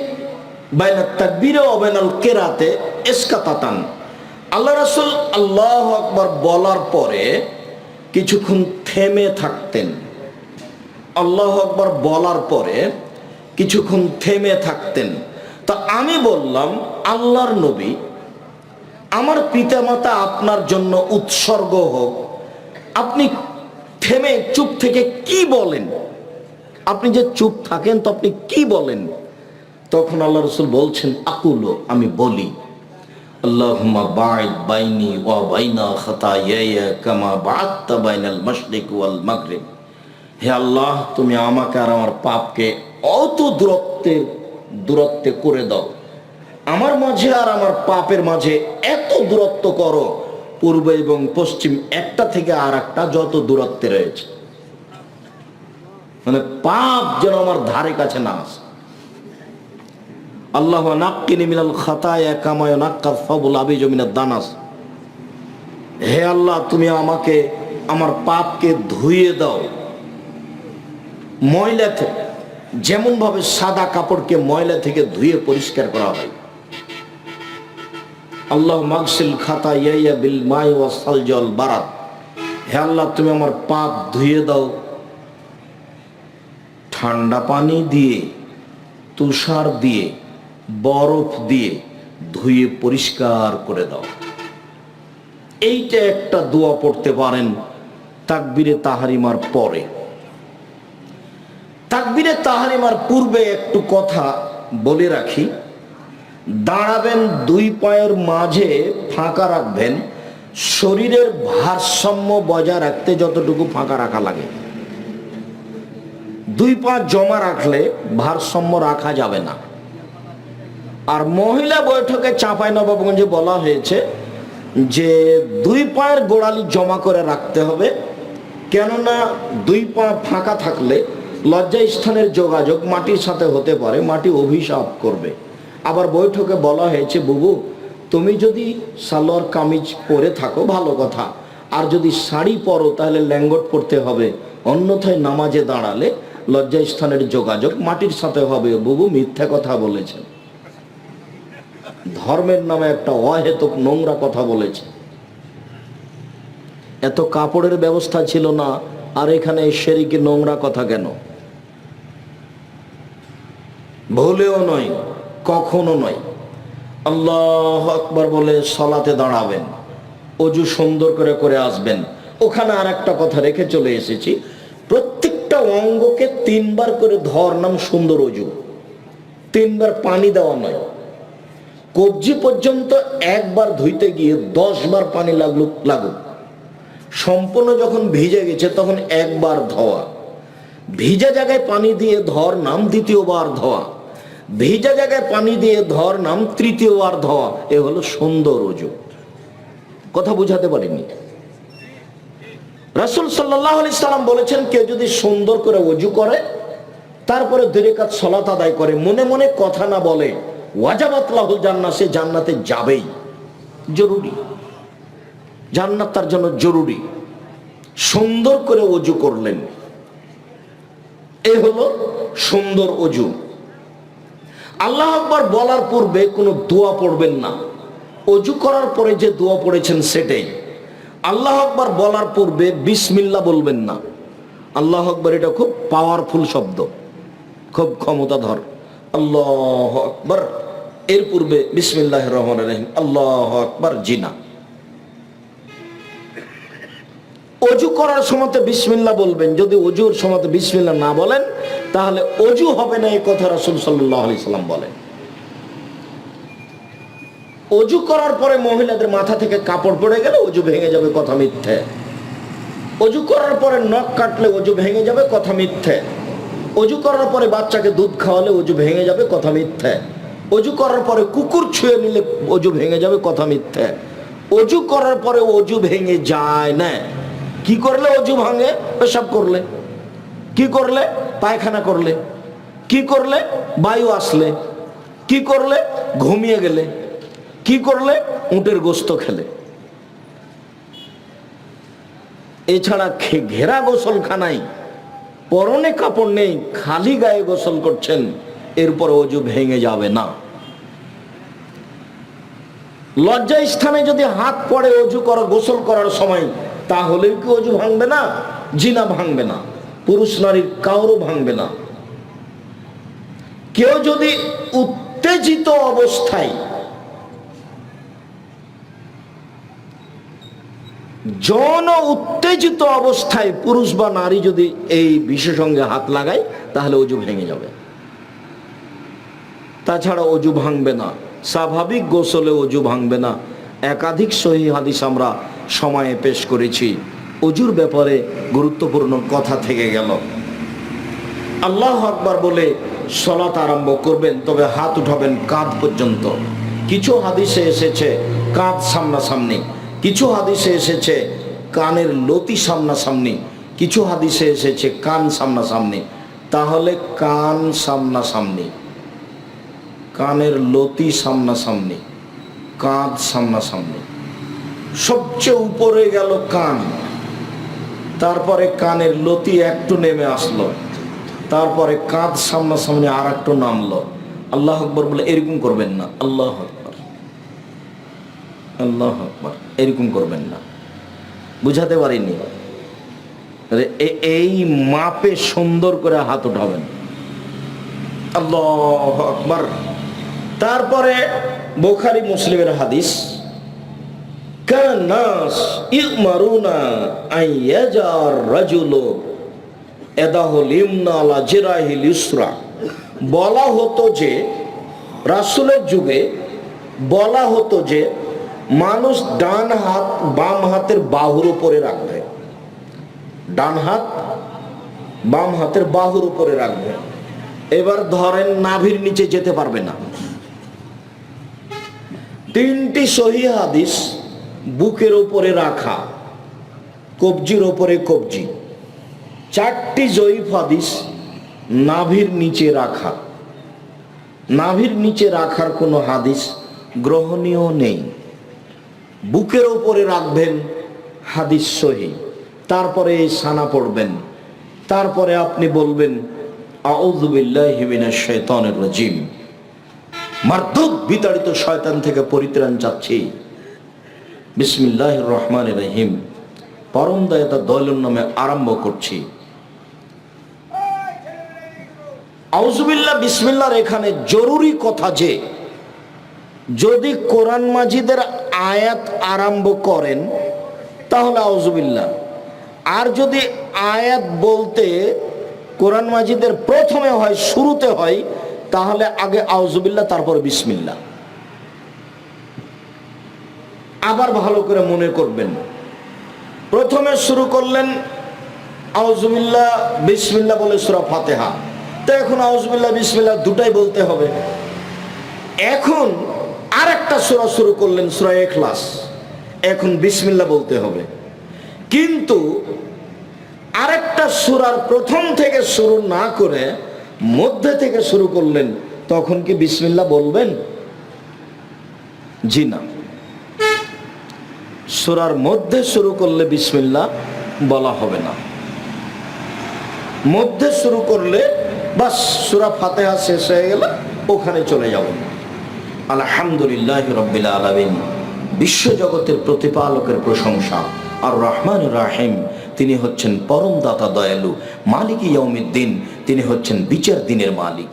A: বাইনা তাকবীরে ওয়া বাইনাল কিরাতে ইসকাতাতান। আল্লাহ রাসূল আল্লাহু আকবার বলার পরে কিছুক্ষণ থেমে থাকতেন। আল্লাহু আকবার বলার পরে কিছুক্ষণ থেমে থাকতেন। তা আমি বললাম, আল্লাহর নবী, আমার পিতামাতা আপনার জন্য উৎসর্গ হোক, আপনি থেমে চুপ থেকে কি বলেন? আপনি যে চুপ থাকেন তো আপনি কি বলেন? তখন আল্লাহ রাসূল বলছেন, আকুলু, আমি বলি, আল্লাহুম্মা বা'id বাইনি ওয়া বাইনা খাতায়ায়া কামা বা'আদতা বাইনাল মাশরিক ওয়াল মাগরিব। হে আল্লাহ, তুমি আমাকে আর আমার পাপকে অত দূরত্বে করে দাও, আমার মাঝে আর আমার পাপের মাঝে এত দূরত্ব করো, পূর্ব এবং পশ্চিম একটা থেকে আর একটা যত দূরত্বে রয়েছে, মানে পাপ যেন আমার ধারে কাছে না আসে। আল্লাহ নাক্কিনি মিনাল খাতায়া কামা ইয়ানাক্কাস সাবুল আবিজু মিনাদ দানাস। হে আল্লাহ, তুমি আমাকে আমার পাপকে ধুয়ে দাও ময়লা থেকে, যেমন ভাবে সাদা কাপড়কে ময়লা থেকে ধুয়ে পরিষ্কার করা হয়। আল্লাহ মাগসিল খাতায়া বিল মাই ওয়াস সালজি ওয়াল বারাদ। হে আল্লাহ, তুমি আমার পাপ ধুয়ে দাও ঠান্ডা পানি দিয়ে, তুষার দিয়ে, বরফ দিয়ে ধুয়ে পরিষ্কার করে দাও। এইটা একটা দোয়া পড়তে পারেন তাকবীরে তাহরিমার পরে। তাকবীরে তাহরিমার পূর্বে একটু কথা বলে রাখি, দাঁড়াবেন, দুই পায়ের মাঝে ফাঁকা রাখবেন, শরীরের ভারসাম্য বজায় রাখতে যতটুকু ফাঁকা রাখা লাগে। দুই পা জমা রাখলে ভারসাম্য রাখা যাবে না। আর মহিলা বৈঠকে চাঁপাইনবাবগঞ্জে বলা হয়েছে যে দুই পায়ের গোড়ালি জমা করে রাখতে হবে, কেননা দুই পা ফাঁকা থাকলে লজ্জাস্থানের যোগাযোগ মাটির সাথে হতে পারে, মাটি অভিশাপ করবে। আবার বৈঠকে বলা হয়েছে, বুবু তুমি যদি সালোয়ার কামিজ পরে থাকো ভালো কথা, আর যদি শাড়ি পরো তাহলে ল্যাঙ্গট পরতে হবে, অন্যথায় নামাজে দাঁড়ালে লজ্জাস্থানের যোগাযোগ মাটির সাথে হবে। বুবু মিথ্যা কথা বলেছেন, ধর্মের নামে একটা অহেতুক নোংরা কথা বলেছে। এত কাপড়ের ব্যবস্থা ছিল না, আর এখানে শিরকি নোংরা কথা কেন? ভুলেও নয়, কখনো নয়। আল্লাহু আকবার বলে সালাতে দাঁড়াবেন, ওযু সুন্দর করে করে আসবেন। ওখানে আর একটা কথা রেখে চলে এসেছি, প্রত্যেকটা অঙ্গকে 3 বার করে ধর নাম সুন্দর ওযু, 3 বার পানি দেওয়া নয়। কবজি পর্যন্ত একবার ধুইতে গিয়ে 10 বার পানি লাগুক, সম্পূর্ণ যখন ভিজে গেছে তখন একবার ধোয়া, ভিজা জায়গায় পানি দিয়ে ধর নাম দ্বিতীয়বার ধোয়া, ভিজা জায়গায় পানি দিয়ে ধর নাম তৃতীয়বার ধোয়া। এ হলো সুন্দর ওযু। কথা বুঝাতে পারিনি? রাসূল সাল্লাল্লাহু আলাইহি সাল্লাম বলেছেন, কেউ যদি সুন্দর করে ওযু করে তারপরে 2 রাকাত সালাত আদায় করে, মনে মনে কথা না বলে, ওয়াজাবাত লাহুল জান্নাহ, সে জান্নাতে যাবেই, জরুরি, জান্নাত তার জন্য জরুরি। সুন্দর করে ওযু করলেন, এ হলো সুন্দর ওযু। আল্লাহু আকবার বলার পূর্বে কোনো দোয়া পড়বেন না, ওযু করার পরে যে দোয়া পড়েছেন সেটাই। আল্লাহু আকবার বলার পূর্বে বিসমিল্লাহ বলবেন না। আল্লাহু আকবার এটা খুব পাওয়ারফুল শব্দ, খুব ক্ষমতাধর। আল্লাহু আকবার, এর পূর্বে বিসমিল্লাহির রহমানির রহিম, আল্লাহু আকবার, জিনা। অজু করার সময় বিসমিল্লাহ বলবেন। যদি অজুর সময় বিসমিল্লাহ না বলেন তাহলে অজু হবে না, এই কথা রাসূল সাল্লাল্লাহু আলাইহি সাল্লাম বলেন। অজু করার পরে মহিলাদের মাথা থেকে কাপড় পড়ে গেলে অজু ভেঙে যাবে, কথা মিথ্যে। অজু করার পরে নখ কাটলে অজু ভেঙে যাবে, কথা মিথ্যে। অজু করার পরে বাচ্চাকে দুধ খাওয়ালে অজু ভেঙে যাবে, কথা মিথ্যে। অজু করার পরে কুকুর ছুঁয়ে নিলে অজু ভেঙে যাবে, কথা মিথ্যে। অজু করার পরে অজু ভেঙে যায় না। কি করলে অজু ভাঙে? পেশাব করলে, কি করলে? পায়খানা করলে, কি করলে? বায়ু আসলে, কি করলে? ঘুমিয়ে গেলে, কি করলে? উটের গোস্ত খেলে। এছাড়া ঘেরা গোসলখানায় পরনে কাপড় নেই, খালি গায়ে গোসল করছেন, এরপর অজু ভেঙে যাবে না। লজ্জা স্থানে যদি হাত পড়ে অজু করা, গোসল করার সময়, তাহলে কি অজু ভাঙবে না? জি না, ভাঙবে না। পুরুষ নারীর কারো ভাঙবে না। কেউ যদি উত্তেজিত অবস্থায়, জন উত্তেজিত অবস্থায় পুরুষ বা নারী যদি এই বিশেষ অঙ্গে হাত লাগায় তাহলে অজু ভেঙে যাবে। তাছাড়া অজু ভাঙবে না। স্বাভাবিক গোসলে অজু ভাঙবে না। একাধিক সহিহ হাদিস আমরা সময়ে পেশ করেছি। অজুর ব্যাপারে গুরুত্বপূর্ণ কথা থেকে গেল। আল্লাহু আকবার বলে সালাত আরম্ভ করবেন, তবে হাত উঠাবেন কাঁধ পর্যন্ত। কিছু হাদিসে এসেছে কাঁধ সামনাসামনি, কিছু হাদিসে এসেছে কানের লতি সামনাসামনি, কিছু হাদিসে এসেছে কান সামনাসামনি। তাহলে কান সামনাসামনি, কানের লতি সামনাসামনি, কাঁধ সামনাসামনি। সবচেয়ে উপরে গেল কান, তারপরে কানের লতি একটু নেমে আসলো, তারপরে কাঁধ সামনাসামনি আর একটু নামলো। আল্লাহ আকবার বলে এরকম করবেন না। আল্লাহ আকবার, আল্লাহ আকবার, এরকম করবেন না। বুঝাতে পারিনি? এই মাপে সুন্দর করে হাত উঠাবেন। আল্লাহু আকবার। তারপরে বুখারী মুসলিমের হাদিস, কানাস ইউমারুনা আইয়াজার রাজুলু এদাহুল ইমনা আলা জিরাহিল ইসরা। বলা হতো যে, রাসূলের যুগে বলা হতো যে মানুষ ডান হাত বাম হাতের বাহুর উপরে রাখবে, ডান হাত বাম হাতের বাহুর উপরে রাখবে। এবার ধরেন নাভির নিচে যেতে পারবে না। তিনটি সহিহ হাদিস বুকের উপরে রাখা, কবজির উপরে কবজি। চারটি জয়ীফ হাদিস নাভির নিচে রাখা। নাভির নিচে রাখার কোনো হাদিস গ্রহণীয় নেই। বুকের উপরে রাখবেন, হাদিস সহিহ। তারপরে এই সানা পড়বেন, তারপরে আপনি বলবেন আউযু বিল্লাহি মিনাশ শাইতানির রাজিম, মারদুদ বিতাড়িত শয়তান থেকে পরিত্রাণ চাচ্ছি, বিসমিল্লাহির রহমানির রহিম, পরম দয়াতা দয়ালুর নামে আরম্ভ করছি। আউযু বিল্লাহ বিসমিল্লাহর এখানে জরুরি কথা যে, যদি কোরআন মাজিদের আয়াত আরম্ভ করেন তাহলে আউযু বিল্লাহ, আর যদি আয়াত বলতে কোরআন মাজিদের প্রথমে হয়, শুরুতে হয়, তাহলে আগে আউযু বিল্লাহ তারপর বিসমিল্লাহ। আবার ভালো করে মনে করবেন, প্রথমে শুরু করলেন আউযু বিল্লাহ বিসমিল্লাহ বলে সূরা ফাতিহা, তো এখন আউযু বিল্লাহ বিসমিল্লাহ দুটাই বলতে হবে। এখন আরেকটা সূরা শুরু করলেন, সূরা ইখলাস, এখন বিসমিল্লাহ বলতে হবে। কিন্তু আরেকটা সূরার প্রথম থেকে শুরু না করে মধ্যে থেকে শুরু করলেন, তখন কি বিসমিল্লাহ বলবেন? জি না। সূরার মধ্যে শুরু করলে বিসমিল্লাহ বলা হবে না। মধ্যে শুরু করলে বাস সূরা ফাতিহা শেষ হয়ে গেল, ওখানে চলে যাব। আলহামদুলিল্লাহি রাব্বিল আলামিন, বিশ্বজগতের প্রতিপালকের প্রশংসা। আর রহমানুর রাহিম, তিনি হচ্ছেন পরম দাতা দয়ালু। মালিক ইয়াউমিদ্দিন, তিনি হচ্ছেন বিচার দিনের মালিক।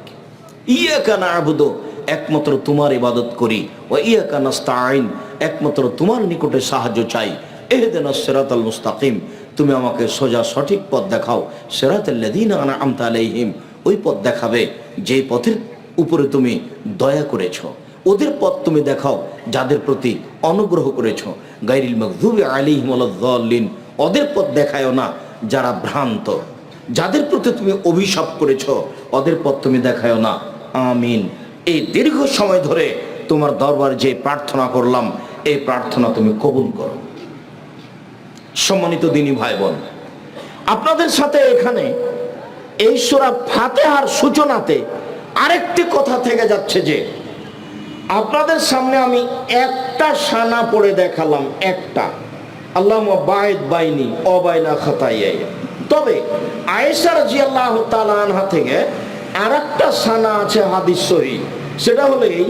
A: ইয়াকা না'বুদু, একমাত্র তোমার ইবাদত করি। ওয়া ইয়াকা নাস্তাঈন, একমাত্র তোমার নিকটে সাহায্য চাই। ইহদিনাস সিরাতাল মুস্তাকিম, তুমি আমাকে সোজা সঠিক পথ দেখাও, সিরাতাল্লাযীনা আনআমতা আলাইহিম, ওই পথ দেখাবে যেই পথের উপরে তুমি দয়া করেছো, ওদের পথ তুমি দেখাও যাদের প্রতি অনুগ্রহ করেছো, গায়রিল মাগযুবি আলাইহিম ওয়ালাদ-দাল্লিন, ওদের পথ দেখায়ও না যারা ভ্রান্ত, যাদের প্রতি তুমি অভিশাপ করেছো ওদের পথ তুমি দেখায়ও না। আমিন। এই দীর্ঘ সময় ধরে তোমার দরবারে যে প্রার্থনা করলাম, এই প্রার্থনা তুমি কবুল করো। সম্মানিত দিনী ভাই বোন, আপনাদের সাথে এখানে এই সূরা ফাতিহার সূচনাতে আরেকটি কথা থেকে যাচ্ছে যে আপনাদের সামনে আমি একটা সানা পড়ে দেখালাম, একটা, আল্লাহুম্মা বাঈদ বাইনি ওয়া বাইনা খাতায়ায়া। তবে আয়েশা রাদিয়াল্লাহু তাআলা আনহা থেকে আরেকটা সানা আছে হাদিস সহিহ, সেটা হলো এই,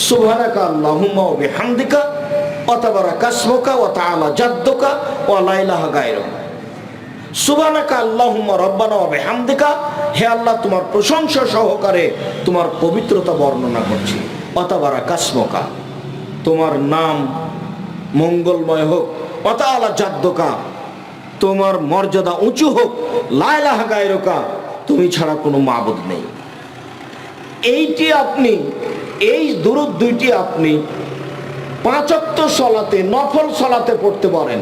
A: সুবহানাকা আল্লাহুম্মা ওয়া বিহামদিকা ওয়া তাবারাকা ইসমুকা ওয়া তাআলা জাদ্দুকা ওয়া লা ইলাহা গায়রুক। সুবহানাকা আল্লাহুম্মা রাব্বানা ওয়া বিহামদিকা, হে আল্লাহ তোমার প্রশংসা সহকারে তোমার পবিত্রতা বর্ণনা করছি। ওয়া তাবারাকা ইসমুকা, তোমার নাম মঙ্গলময় হোক। ওয়া তাআলা জাদ্দুকা, তোমার মর্যাদা উঁচু হোক। লা ইলাহা গায়রুকা, তুমি ছাড়া কোনো মাবুদ নেই। এইটি আপনি, এই দুরূদ দুইটি আপনি 5 ওয়াক্ত সালাতে, নফল সালাতে পড়তে পারেন।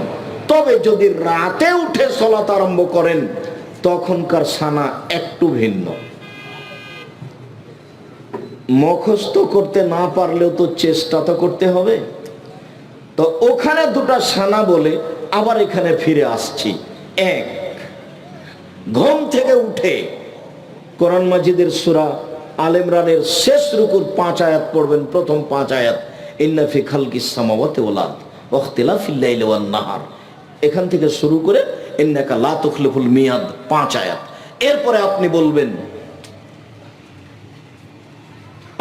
A: তবে যদি রাতে উঠে সালাত আরম্ভ করেন তখনকার সানা একটু ভিন্ন। মুখস্থ করতে না পারলেও তো চেষ্টা তো করতে হবে। তো ওখানে দুটা সানা বলে আবার এখানে ফিরে আসছি। এক, ঘুম থেকে উঠে কোরআন মাজিদের সূরা আল ইমরানের শেষ রুকুর 5 আয়াত পড়বেন। প্রথম 5 আয়াত, ইন্না ফি খালকিস সামাওয়াতি ওয়াল আরদ ওয়া ইখতিলাফিল লাইলি ওয়ান নাহার, এখান থেকে শুরু করে ইন্নাকা লা তুখলিফুল মিয়াদ 5 আয়াত। এরপরে আপনি বলবেন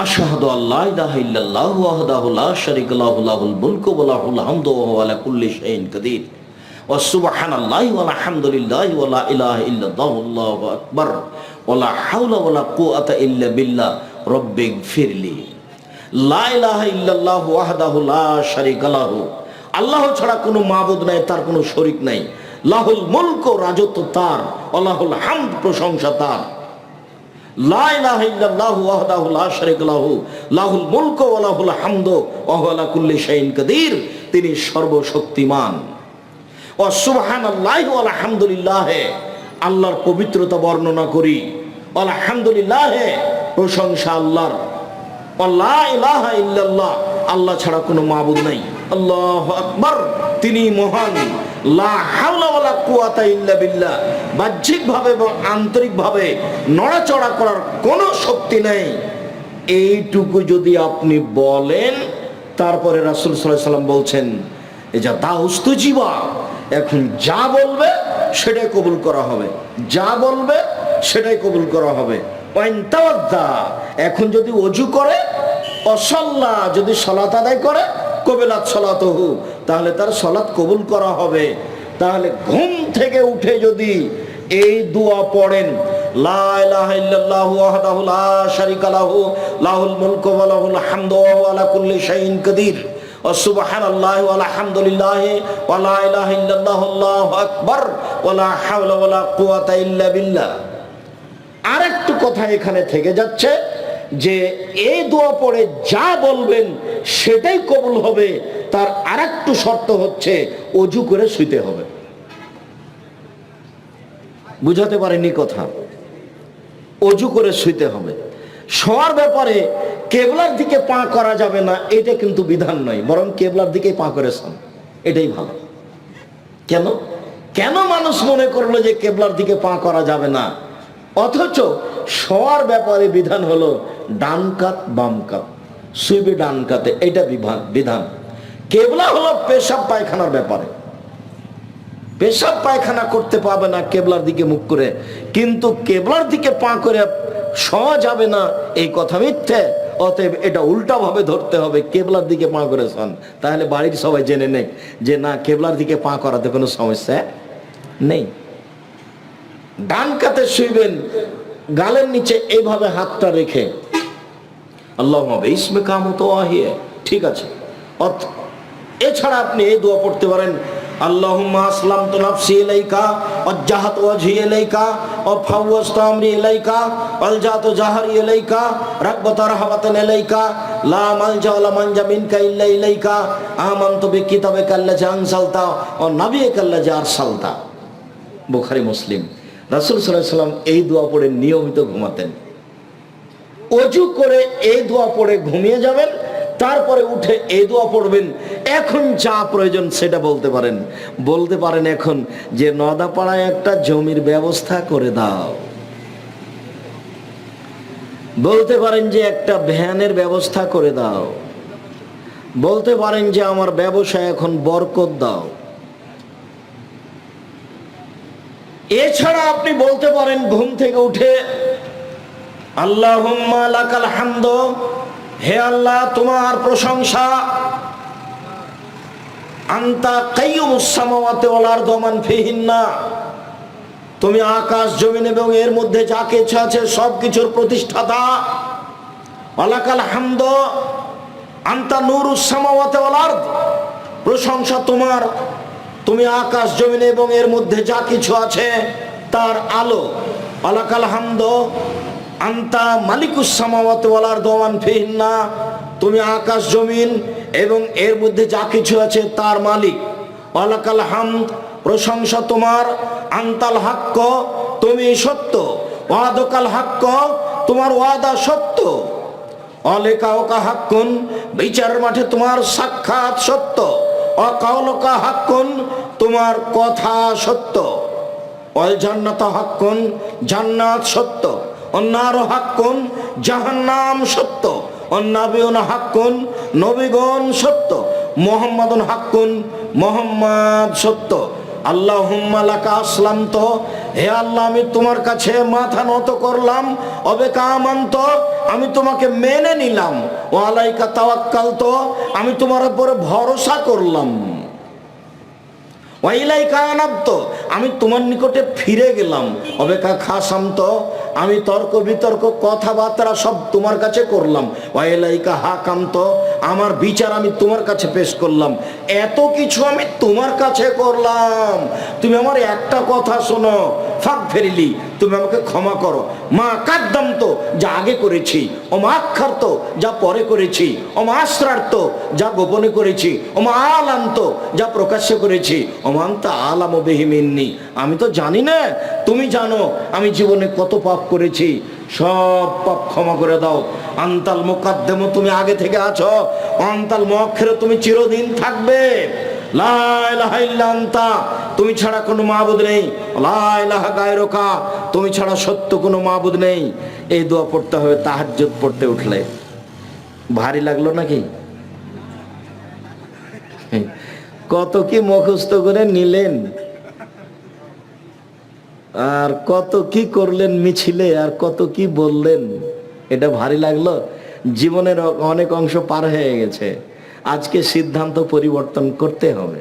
A: আশহাদু আল্লা ইলাহা ইল্লাল্লাহু ওয়াহদাহু লা শারীকা লাহু লাহুল মুলকু ওয়া লাহুল হামদু ওয়া হুয়া আলা কুল্লি শাইইন কাদির ওয়া সুবহানাল্লাহি ওয়া আলহামদুলিল্লাহি ওয়া লা ইলাহা ইল্লাল্লাহু আল্লাহু আকবার ওয়া লা হাওলা ওয়া লা কুওয়াতা ইল্লা বিল্লাহ রব্বিগফিরলি। লা ইলাহা ইল্লাল্লাহু ওয়াহদাহু লা শারীকা লাহু, আল্লাহ ছাড়া কোনো মাবুদ নাই, তার কোনো শরীক নাই। লাহুল মুলক, রাজত্ব তার। ওয়া লাহুল হামদ, প্রশংসা তার। লা ইলাহা ইল্লাল্লাহু ওয়াহদাহু লা শারীকা লাহু লাহুল মুলক ওয়া লাহুল হামদ ওয়া হুয়া আলা কুল্লি শাইইন কাদির, তিনি সর্বশক্তিমান। ওয়া সুবহানাল্লাহি ওয়া আলহামদুলিল্লাহ, আল্লাহর পবিত্রতা বর্ণনা করি। আলহামদুলিল্লাহ, প্রশংসা আল্লাহর। ওয়া লা ইলাহা ইল্লাল্লাহ, আল্লাহ ছাড়া কোনো মাবুদ নাই। আল্লাহু আকবার, তিনি মহান। লা হাওলা ওয়ালা কুওয়াতা ইল্লা বিল্লাহ, বাহ্যিকভাবে এবং আন্তরিকভাবে নড়াচড়া করার কোনো শক্তি নেই। এইটুকু যদি আপনি বলেন, তারপরে রাসূল সাল্লাল্লাহু আলাইহি ওয়াসাল্লাম বলছেন যা দাউস্তুজিবা, এখন যা বলবে সেটাই কবুল করা হবে, যা বলবে সেটাই কবুল করা হবে। ওয়াইন তাওয়াদ্দা, এখন যদি ওযু করে, অসাল্লা, যদি সালাত আদায় করে, কবিলাত সালাতুহু, তাহলে তার সালাত কবুল করা হবে। তাহলে ঘুম থেকে উঠে যদি এই দোয়া পড়েন, লা ইলাহা ইল্লাল্লাহু ওয়াহদাহু লা শারীকা লাহু লাহুল মুলকু ওয়া লাহুল হামদু ওয়া হুয়া আলা কুল্লি শাইইন কাদির ওয়া সুবহানাল্লাহি ওয়া আলহামদুলিল্লাহি ওয়া লা ইলাহা ইল্লাল্লাহু আল্লাহু আকবার ওয়া লা হাওলা ওয়া লা কুওয়াতা ইল্লা বিল্লাহ। আরেকটু কথা এখানে থেকে যাচ্ছে যে এই দোয়া পড়ে যা বলবেন সেটাই কবুল হবে। তার আরেকটু শর্ত হচ্ছে ওযু করে শুইতে হবে। বুঝাতে পারেনি কথা? ওযু করে শুইতে হবে। শোয়ার ব্যাপারে কেবলার দিকে পা করা যাবে না, এটা কিন্তু বিধান নয়, বরং কেবলার দিকে পা করে শোন, এটাই ভালো। কেন কেন মানুষ মনে করলো যে কেবলার দিকে পা করা যাবে না, অথচ শোয়ার ব্যাপারে বিধান হলো ডান কাত বাম কাত, শুইবে ডান কাতে, এটা বিধান। কেবলা হলো পেশাব পায়খানার ব্যাপারে, পেশাব পায়খানা করতে পারবে না কেবলার দিকে মুখ করে, কিন্তু কেবলার দিকে পা করে শোয়া যাবে না এই কথা মিথ্যে। অতএব এটা উল্টা ভাবে ধরতে হবে, কেবলার দিকে পা করে শোন। তাহলে বাড়ির সবাই জেনে নেয় যে না, কেবলার দিকে পা করাতে কোনো সমস্যা নেই। ডান কাতে শুইবেন, গালের নিচে এইভাবে হাতটা রেখে আল্লাহুম্মা বিসমিকা মুতাওয়াহিয়া, ঠিক আছে। এছাড়া আপনি এই দোয়া পড়তে পারেন, আল্লাহুম্মা আসলামতু নাফসি ইলাইকা ওয়াজ্জাহাতু ওয়াজহি ইলাইকা ওয়া ফাওয়াজতু আমরি ইলাইকা ওয়ালজাতু জাহরি ইলাইকা রাগবাতা রাহবাতান ইলাইকা লা মালজা ওয়া লা মানজা মিনকা ইল্লা ইলাইকা আমানতু বিকিতাবিকা আল্লাযী আনসালতা ওয়া নাবিয়্যিকা আল্লাযী আরসালতা। বুখারী মুসলিম। রাসূল সাল্লাল্লাহু আলাইহি ওয়াসাল্লাম এই দোয়া পড়ে নিয়মিত ঘুমাতেন। ওযু করে এই দোয়া পড়ে ঘুমিয়ে যাবেন, তারপরে উঠে এই দোয়া পড়বেন। এখন যা প্রয়োজন সেটা বলতে পারেন। বলতে পারেন এখন যে নদাপাড়ায় একটা জমির ব্যবস্থা করে দাও, বলতে পারেন যে একটা ভ্যানের ব্যবস্থা করে দাও, বলতে পারেন যে আমার ব্যবসায় এখন বরকত দাও। এছাড়া আপনি বলতে পারেন ঘুম থেকে উঠে আল্লাহুম্মা লাকাল হামদ, হে আল্লাহ তোমার প্রশংসা, আনতা কাইয়ুমুস সামাওয়াতি ওয়াল আরদি ওয়া মান ফিহিন্না, তুমি আকাশ জমিন এবং এর মধ্যে যা কিছু আছে সব কিছুর প্রতিষ্ঠাতা। ওয়ালাকাল হামদ, আনতা নূরুস সামাওয়াতি ওয়াল আরদি, প্রশংসা তোমার, তুমি আকাশ জমিন এবং এর মধ্যে যা কিছু আছে তার আলো। ওয়ালাকাল হামদ, আনতা মালিকুস সামাওয়াতি ওয়াল আরদি ওয়া মান ফিহিন্না, তুমি আকাশ জমিন এবং এর মধ্যে যা কিছু আছে তার মালিক। ওয়ালাকাল হামদ, প্রশংসা তোমার, আনতাল হাক্ক, তুমি সত্য, ওয়াদাকাল হাক্ক, তোমার ওয়াদা সত্য, অলেকাওকা হাক্কুন, বিচারের মাঠে তোমার সাক্ষাৎ সত্য, অকাওলকা হাক্কুন, তোমার কথা সত্য, অল জান্নাত হাক্কুন, জান্নাত সত্য, অন্নার হাক্কুন, জাহান্নাম সত্য, অন্নাবিউন হাক্কুন, নবীগণ সত্য, মুহাম্মাদুন হাক্কুন, মুহাম্মদ সত্য। আল্লাহুম্মা লাকা আসলামতু, হে আল্লাহ আমি তোমার কাছে মাথা নত করলাম, অবিকা আমানতু, আমি তোমাকে মেনে নিলাম, ওয়া আলাইকা তাওয়াক্কালতু, আমি তোমার উপরে ভরসা করলাম, ওয়া ইলাইকা আনাবতু, আমি তোমার নিকটে ফিরে গেলাম, অবিকা খাসামতু, আমি তর্ক বিতর্ক কথাবার্তা সব তোমার কাছে করলাম, ওয়া ইলাইকা হাকামতু, আমার বিচার আমি তোমার কাছে পেশ করলাম। এত কিছু আমি তোমার কাছে করলাম, তুমি আমার একটা কথা শোনো, ফাগফিরলি, তুমি আমাকে ক্ষমা করো, মা কাদ্দামতু, যা আগে করেছি, ও মা আখারতু, যা পরে করেছি, ও মা আসরারতু, যা গোপনে করেছি, ও মা আলানতু, যা প্রকাশ্যে করেছি, ও মা আনতা আলামু বিহি মিন্নি, আমি তো জানি না, তুমি জানো আমি জীবনে কত পাপ করেছি, সব পাপ ক্ষমা করে দাও। আনতাল মুকাদ্দিম, তুমি আগে থেকে আছো, আনতাল মুআখির, তুমি চিরদিন থাকবে, লা ইলাহা ইল্লা আনতা, তুমি ছাড়া কোনো মাবুদ নেই, লা ইলাহা গায়রুকা, তুমি ছাড়া সত্য কোনো মাবুদ নেই। এই দোয়া পড়তে হবে তাহাজ্জুদ পড়তে উঠলে। ভারী লাগলো নাকি? কত কি মুখস্থ করে নিলেন, আর কত কি করলেন মিছিলে, আর কত কি বললেন, এটা ভারী লাগলো? জীবনের অনেক অংশ পার হয়ে গেছে, আজকে সিদ্ধান্ত পরিবর্তন করতে হবে।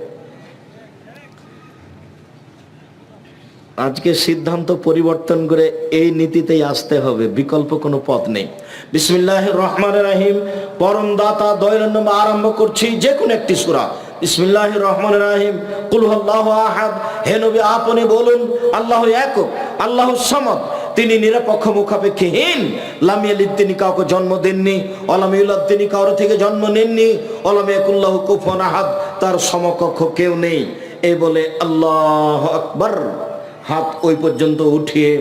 A: আজকে সিদ্ধান্ত পরিবর্তন করে এই নীতিতেই আসতে হবে, বিকল্প কোনো পথ নেই। বিসমিল্লাহির রহমানির রহিম, পরম দাতা দয়ালু নামে আরম্ভ করছি যে কোনো একটি সূরা। বিসমিল্লাহির রহমানির রহিম, কুল হুয়াল্লাহু আহাদ, হে নবী আপনি বলুন আল্লাহু একক, আল্লাহু সামাদ, তিনি নিরপেক্ষ মুখাপেক্ষীহীন, লাম ইয়ালিদ, তিনি কাউকে জন্ম দেননি, ওয়ালাম ইউলাদ, তিনি কারো থেকে জন্ম নেননি, ওয়ালাম ইয়াকুল লাহু কুফুয়ান আহাদ, তার সমকক্ষ কেউ নেই। এই বলে আল্লাহু আকবার, হাত ওই পর্যন্ত উঠিয়ে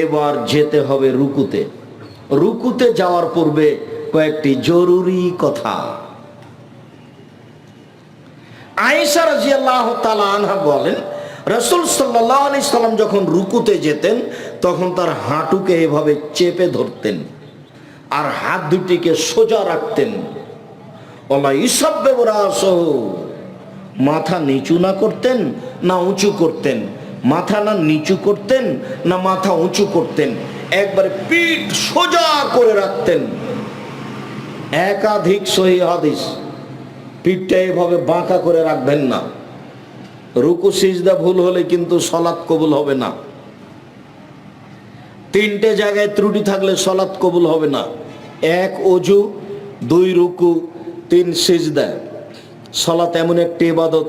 A: এবার যেতে হবে রুকুতে। রুকুতে যাওয়ার পূর্বে কয়েকটি জরুরি কথা। আয়েশা রাদিয়াল্লাহু তাআলা আনহা বলেন, রাসূল সাল্লাল্লাহু আলাইহি সাল্লাম যখন রুকুতে যেতেন তখন তার হাঁটুকে এভাবে চেপে ধরতেন আর হাত দুটিকে সোজা রাখতেন। ওয়ালা ইসাব্বিহু রাসাহু, মাথা নিচু না করতেন না উঁচু করতেন, মাথা না নিচু করতেন না মাথা উঁচু করতেন, একবারে পিঠ সোজা করে রাখতেন। একাধিক সহিহ হাদিস, পিঠটা এভাবে বাঁকা করে রাখবেন না। রুকু সিজদা ভুল হলে কিন্তু সালাত কবুল হবে না। তিনটে জায়গায় ত্রুটি থাকলে সালাত কবুল হবে না। এক ওযু, দুই রুকু, তিন সিজদা। সালাত এমন একটি ইবাদত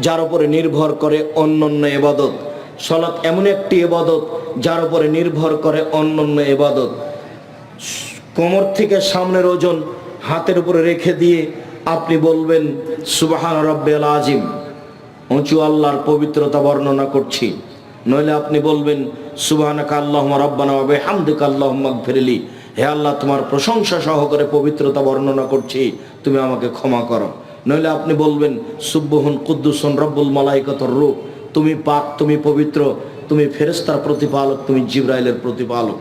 A: যার উপরে নির্ভর করে অন্যান্য ইবাদত। সালাত এমন একটি ইবাদত যার উপরে নির্ভর করে অন্যান্য ইবাদত। কোমর থেকে সামনের ওজন হাতের উপরে রেখে দিয়ে আপনি বলবেন সুবহান রাব্বিয়াল আযীম, উঁচু আল্লাহর পবিত্রতা বর্ণনা করছি। নইলে আপনি বলবেন সুবহানাকা আল্লাহুম্মা রাব্বানা ওয়া বিহামদিকা আল্লাহুম্মা ইগফিরলি, হে আল্লাহ তোমার প্রশংসা সহকারে পবিত্রতা বর্ণনা করছি, তুমি আমাকে ক্ষমা করো। নইলে আপনি বলবেন সুবহুন কুদ্দুসুন রব্বুল মালাইকাতুর রূহ, তুমি পাক, তুমি পবিত্র, তুমি ফেরেশতার প্রতিপালক, তুমি জিবরাইলের প্রতিপালক।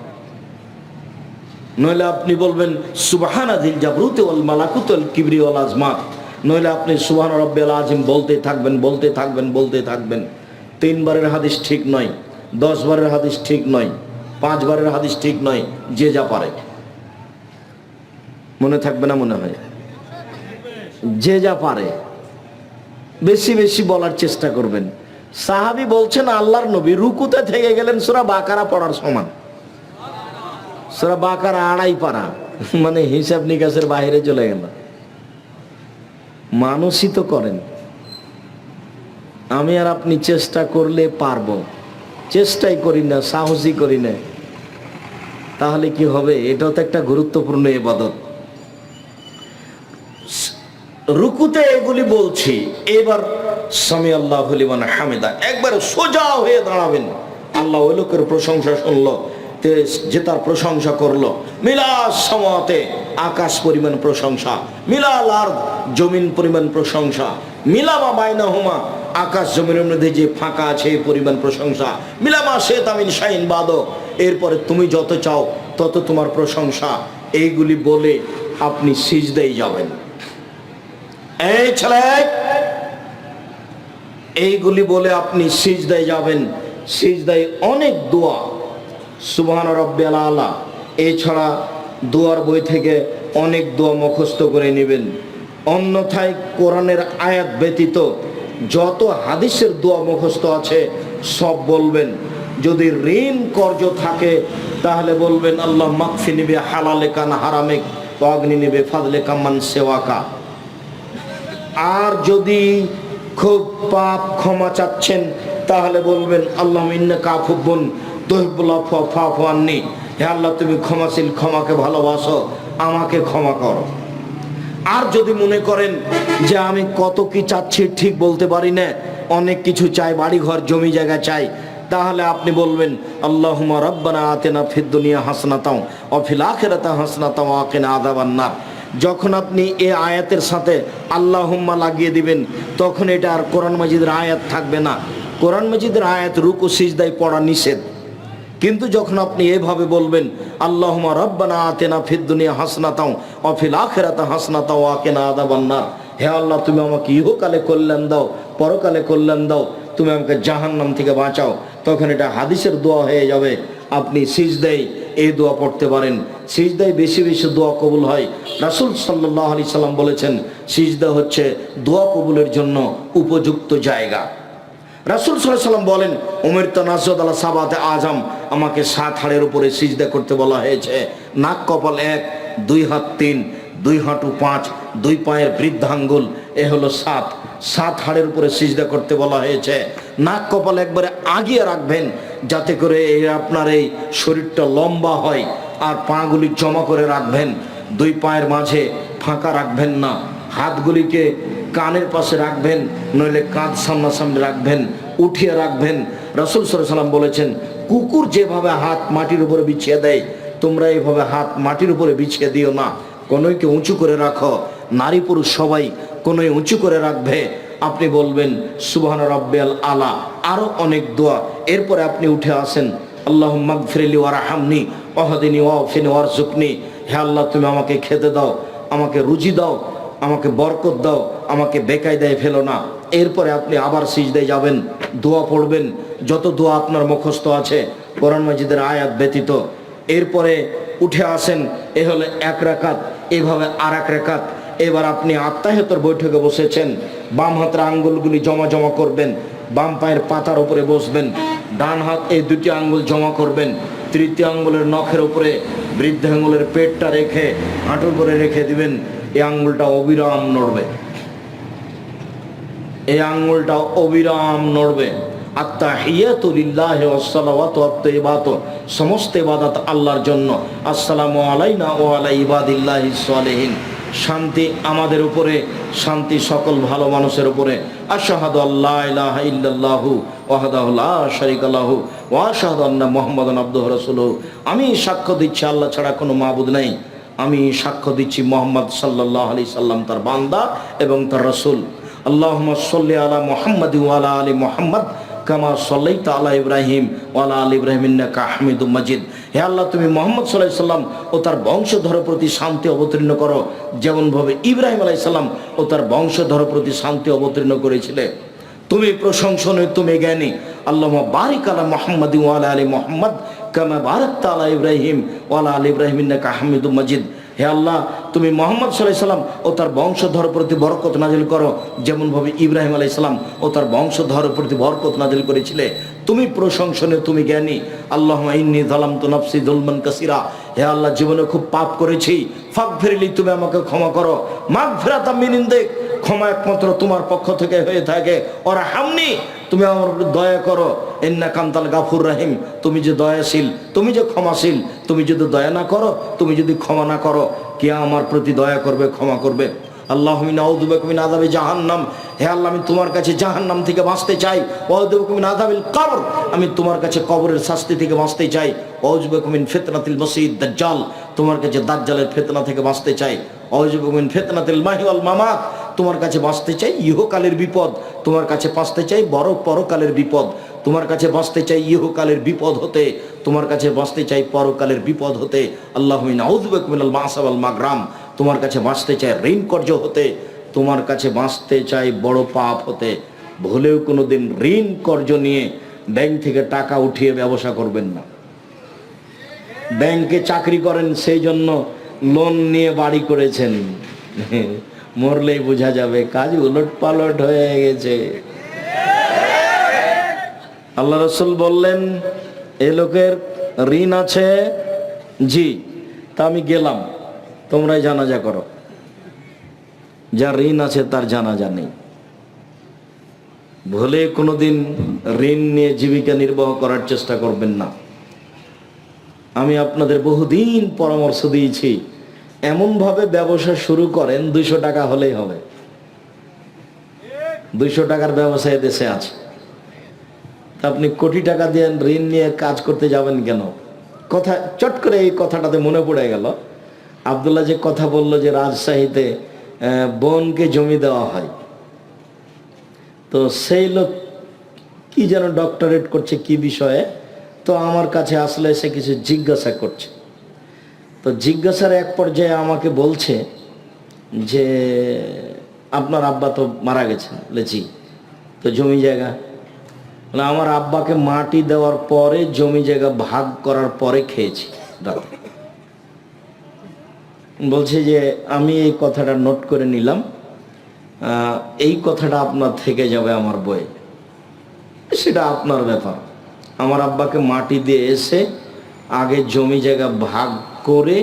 A: নইলে আপনি বলবেন সুবহানা যিল জাবরুতি ওয়াল মালাকুতি ওয়াল কিবরি ওয়াল আজমাত। নইলে আপনি সুবহান রাব্বিয়াল আযীম বলতে থাকবেন, বলতে থাকবেন, বলতে থাকবেন। 3 বারের হাদিস ঠিক নয়, 10 বারের হাদিস ঠিক নয়, 5 বারের হাদিস ঠিক নয়, যে যা পারে। মনে থাকবে না মনে হয়? যে যা পারে বেশি বেশি বলার চেষ্টা করবেন। সাহাবী বলছেন আল্লাহর নবী রুকুতে থেকে গেলেন সূরা বাকারা পড়ার সমান। সূরা বাকারা 2.5 পারা, মানে হিসাব নিকাশের বাইরে চলে গেল। মানুষই তো করেন, আমি আর আপনি চেষ্টা করলে পারবো, চেষ্টাই করি না, সাহসই করি না, তাহলে কি হবে? এটাও তো একটা গুরুত্বপূর্ণ ইবাদত। রুকুতে এগুলি বলছি। এবার সামি আল্লাহু লিমান হামিদা, একবার সোজা হয়ে দাঁড়াবেন। আল্লাহ ওই লোকের প্রশংসা শুনলো যে তার প্রশংসা করলো। মিলাস সামাতে, আকাশ পরিমাণ প্রশংসা, মিলাল আরদ, জমিন পরিমাণ প্রশংসা, মিলামা বাইনাহুমা, আকাশ জমিনের মধ্যে যে ফাঁকা আছে এই পরিমাণ প্রশংসা, মিলামা শেতামিন শাইন বাদ, এরপরে তুমি যত চাও তত তোমার প্রশংসা। এইগুলি বলে আপনি সিজদায় যাবেন। এই ছেলে, এইগুলি বলে আপনি সিজদায় যাবেন। সিজদায় অনেক দোয়া, সুবহান রাব্বিয়াল আলা, এছাড়া দোয়ার বই থেকে অনেক দোয়া মুখস্থ করে নেবেন। অন্যথায় কোরআনের আয়াত ব্যতীত যত হাদিসের দোয়া মুখস্থ আছে সব বলবেন। যদি ঋণ কর্জ থাকে তাহলে বলবেন আল্লাহ মাগফি নিবে হালালে কান হারামেক অগ্নি নিবে ফাদলে কামান সেওয়াকা। আর যদি খুব পাপ ক্ষমা চাচ্ছেন তাহলে বলবেন আল্লাহ ইন্নাকা আফুবুন তুহিব্বুল আফওয়া ফাফু আন্নি, হে আল্লাহ তুমি ক্ষমাশীল, ক্ষমাকে ভালোবাসো, আমাকে ক্ষমা করো। আর যদি মনে করেন যে আমি কত কি চাচ্ছি ঠিক বলতে পারি না, অনেক কিছু চাই, বাড়ি ঘর জমি জায়গা চাই, তাহলে আপনি বলবেন আল্লাহুম্মা রাব্বানা আতিনা ফিদ দুনিয়া হাসানাতাও ওয়া ফিল আখিরাতি হাসানাতাও ওয়া কিনা আযাবান নার। যখন আপনি এই আয়াতের সাথে আল্লাহুম্মা লাগিয়ে দিবেন তখন এটা আর কোরআন মাজিদের আয়াত থাকবে না। কোরআন মাজিদের আয়াত রুকু সিজদায় পড়া নিষেধ। কিন্তু যখন আপনি এভাবে বলবেন আল্লাহুম্মা রাব্বানা আতিনা ফিদ দুনিয়া হাসানাতাও ওয়া ফিল আখিরাতি হাসানাতাও ওয়া কিনা আযাবান নার, হে আল্লাহ তুমি আমাকে ইহকালে কল্যাণ দাও, পরকালে কল্যাণ দাও, তুমি আমাকে জাহান্নাম থেকে বাঁচাও, তখন এটা হাদিসের দোয়া হয়ে যাবে। আপনি সিজদায় এই দোয়া পড়তে পারেন। সিজদায় বেশি বেশি দোয়া কবুল হয়। রাসূল সাল্লাল্লাহু আলাইহি সাল্লাম বলেছেন সিজদা হচ্ছে দোয়া কবুলের জন্য উপযুক্ত জায়গা। রাসূল সাল্লাল্লাহু আলাইহি সাল্লাম বলেন উমিরতু নাসজুদ আলা সাবাতে আযম, আমাকে 7 হাড়ের উপরে সিজদা করতে বলা হয়েছে। নাক কপাল 1, 2 হাত 3, 2 হাঁটু 5, 2 পায়ের বৃদ্ধাঙ্গুল, এ হলো 7 হাড়ের উপরে সিজদা করতে বলা হয়েছে। নাক কপাল একবারে আগিয়ে রাখবেন যাতে করে আপনার এই শরীরটা লম্বা হয়। আর পাগুলি জমা করে রাখবেন, 2 পায়ের মাঝে ফাঁকা রাখবেন না। হাতগুলিকে কানের পাশে রাখবেন, নইলে কাঁধ সামনাসামনি রাখবেন, উঠিয়ে রাখবেন। রাসূল সাল্লাল্লাহু আলাইহি সাল্লাম বলেছেন কুকুর যেভাবে হাত মাটির উপরে বিছিয়ে দেয় তোমরা এইভাবে হাত মাটির উপরে বিছিয়ে দিও না, কোনোইকে উঁচু করে রাখো। নারী পুরুষ সবাই কোনোই উঁচু করে রাখবে। আপনি বলবেন সুবহান রাব্বিয়াল আলা, আরো অনেক দোয়া। এরপরে আপনি উঠে আসেন আল্লাহুম্মা গফিরলি ওয়ারহামনি ওয়াহদিনি ওয়াফিনি ওয়ারযুকনি, হে আল্লাহ তুমি আমাকে খেতে দাও, আমাকে রুজি দাও, আমাকে বরকত দাও, আমাকে বেকায়দায় ফেলো না। এরপরে আপনি আবার সিজদায় যাবেন, দোয়া পড়বেন যত দোয়া আপনার মুখস্থ আছে কোরআন মাজিদের আয়াত ব্যতীত। এরপরে উঠে আসেন, এ হলো 1 রাকাত, এভাবে আর 1 রাকাত। এবার আপনি আত্তাহিয়াতের বৈঠকে বসেছেন, বাম হাতের আঙ্গুলগুলি জমা জমা করবেন, বাম পায়ের পাতার উপরে বসবেন, ডান হাত এই 2টি আঙ্গুল জমা করবেন, তৃতীয় আঙ্গুলের নখের উপরে বৃদ্ধ আঙ্গুলের পেটটা রেখে হাঁটুর উপরে রেখে দিবেন। এই আঙ্গুলটা অবিরাম নড়বে। এই আঙ্গুলটা অবিরাম নড়বে। আত্তাহিয়াতু লিল্লাহি ওয়াস সালাওয়াতু ওয়াত তাইয়্যিবাতু, সমস্ত ইবাদত আল্লাহর জন্য। আসসালামু আলাইনা ওয়া আলা ইবাদিল্লাহিস সালিহিন, শান্তি আমাদের উপরে, শান্তি সকল ভালো মানুষের উপরে। আশহাদু আল্লা ইলাহা ইল্লাল্লাহু ওয়াহদাহু লা শারীকা লাহু ওয়া আশহাদু আন্না মুহাম্মাদান আবদুহু ওয়া রাসূলুহু, আমি সাক্ষ্য দিচ্ছি আল্লাহ ছাড়া কোনো মাবুদ নেই, আমি সাক্ষ্য দিচ্ছি মুহাম্মদ সাল্লাল্লাহু আলাইহি সাল্লাম তার বান্দা এবং তার রাসূল। আল্লাহুম্মা সাল্লি আলা মুহাম্মাদি ওয়া আলা আলি মুহাম্মাদ কামা সাল্লাইতা আলা ইব্রাহিম ওয়া আলা আলি ইব্রাহিম ইন্নাকা হামিদুম মাজিদ। হে আল্লাহ, তুমি মুহাম্মদ সাল্লাল্লাহু আলাইহি সাল্লাম ও তার বংশধরের প্রতি শান্তি অবতীর্ণ করো, যেমনভাবে ইব্রাহিম আলাইহিস সালাম ও তার বংশধরের প্রতি শান্তি অবতীর্ণ করেছিলে। তুমি প্রশংসনীয়, তুমি জ্ঞানী। আল্লাহুম্মা বারিক আলা মুহাম্মাদি ওয়া আলা আলি মুহাম্মাদ কামা বারাকতা আলা ইব্রাহিম ওয়া আলা আলি ইব্রাহিম ইন্নাকা হামিদুম মাজিদ। হে আল্লাহ, তুমি মুহাম্মদ সাল্লাল্লাহু আলাইহি সাল্লাম ও তার বংশধরের প্রতি বরকত নাজিল করো, যেমনভাবে ইব্রাহিম আলাইহিস সালাম ও তার বংশধরের প্রতি বরকত নাজিল করেছিলে। তুমি প্রশংসনীয়, তুমি জ্ঞানী। আল্লাহুম্মা ইন্নী যালামতু নাফসি যুলমান কাসীরা, হে আল্লাহ, জীবনে খুব পাপ করেছি, ফাগফিরলি, তুমি আমাকে ক্ষমা করো। মাগফিরাতাম মিন ইনদিক, ক্ষমা একমাত্র তোমার পক্ষ থেকে হয়ে থাকে। ওয়ারহামনি, তুমি আমার উপর দয়া করো। ইন্নাকা আনতাল গাফুর রহিম, তুমি যে দয়াশীল, তুমি যে ক্ষমাশীল, তুমি যদি দয়া না করো, তুমি যদি ক্ষমা না করো, কে আমার প্রতি দয়া করবে, ক্ষমা করবে? আল্লাহুম্মা নাউযু বিকা মিন আযাবি জাহান্নাম, হে আল্লাহ, আমি তোমার কাছে জাহান্নাম থেকে বাঁচতে চাই। ওয়া আউযু বিকা মিন আযাবিল কবর, আমি তোমার কাছে কবরের শাস্তি থেকে বাঁচতে চাই। ওয়া আউযু বিকা মিন ফিতনাতিল মাসীহিদ দাজ্জাল, তোমার কাছে দাজ্জালের ফিতনা থেকে বাঁচতে চাই। ওয়া আউযু বিকা মিন ফিতনাতিল মাহি ওয়াল মামাত, তোমার কাছে বাঁচতে চাই ইহকালের বিপদ, তোমার কাছে বাঁচতে চাই বড় পরকালের বিপদ, তোমার কাছে বাঁচতে চাই ইহকালের বিপদ হতে, তোমার কাছে বাঁচতে চাই পরকালের বিপদ হতে। আল্লাহুম্মা নাউযু বিকা মিনাল মা'সা ওয়াল মাগরাম, তোমার কাছে বাঁচতে চাই ঋণ কর্য হতে, তোমার কাছে বাঁচতে চাই বড় পাপ হতে। ভুলেও কোনো দিন ঋণ কর্য নিয়ে ব্যাংক থেকে টাকা উঠিয়ে ব্যবসা করবেন না। ব্যাংকে চাকরি করেন, সেই জন্য লোন নিয়ে বাড়ি করেছেন, মরলেই বোঝা যাবে কাজ উলট পালট হয়ে গেছে। আল্লাহ রাসূল বললেন, এ লোকের ঋণ আছে, জি, তা আমি গেলাম, তোমরাই জানাজা করো। যার ঋণ আছে তার জানাজা নেই। ভুলে কোনোদিন ঋণ নিয়ে জীবিকা নির্বাহ করার চেষ্টা করবেন না। আমি আপনাদের বহুদিন পরামর্শ দিয়েছি, এমনভাবে ব্যবসা শুরু করেন 200 টাকা হলেই হবে। 200 টাকার ব্যবসা দেশে আছে, তা আপনি কোটি টাকা দিয়ে ঋণ নিয়ে কাজ করতে যাবেন কেন? কথা চট করে এই কথাটাতে মনে পড়ে গেল। আব্দুল্লাহ যে কথা বলল যে রাজশাহীতে বোনকে জমি দেওয়া হয়, তো সেই লোক কি যেন ডক্টরেট করছে কি বিষয়ে, তো আমার কাছে আসলে সে কিছু জিজ্ঞাসা করছে। তো জিজ্ঞাসার এক পর্যায়ে আমাকে বলছে যে আপনার আব্বা তো মারা গেছেন। জি, তো জমি জায়গা, মানে আমার আব্বাকে মাটি দেওয়ার পরে জমি জায়গা ভাগ করার পরে খেয়েছি। বলছে যে আমি এই কথাটা নোট করে নিলাম, এই কথাটা আপনার থেকে যাবে আমার বইয়ে, সেটা আপনার ব্যাপার। আমার আব্বাকে মাটি দিয়ে এসে আগে জমি জায়গা ভাগ করে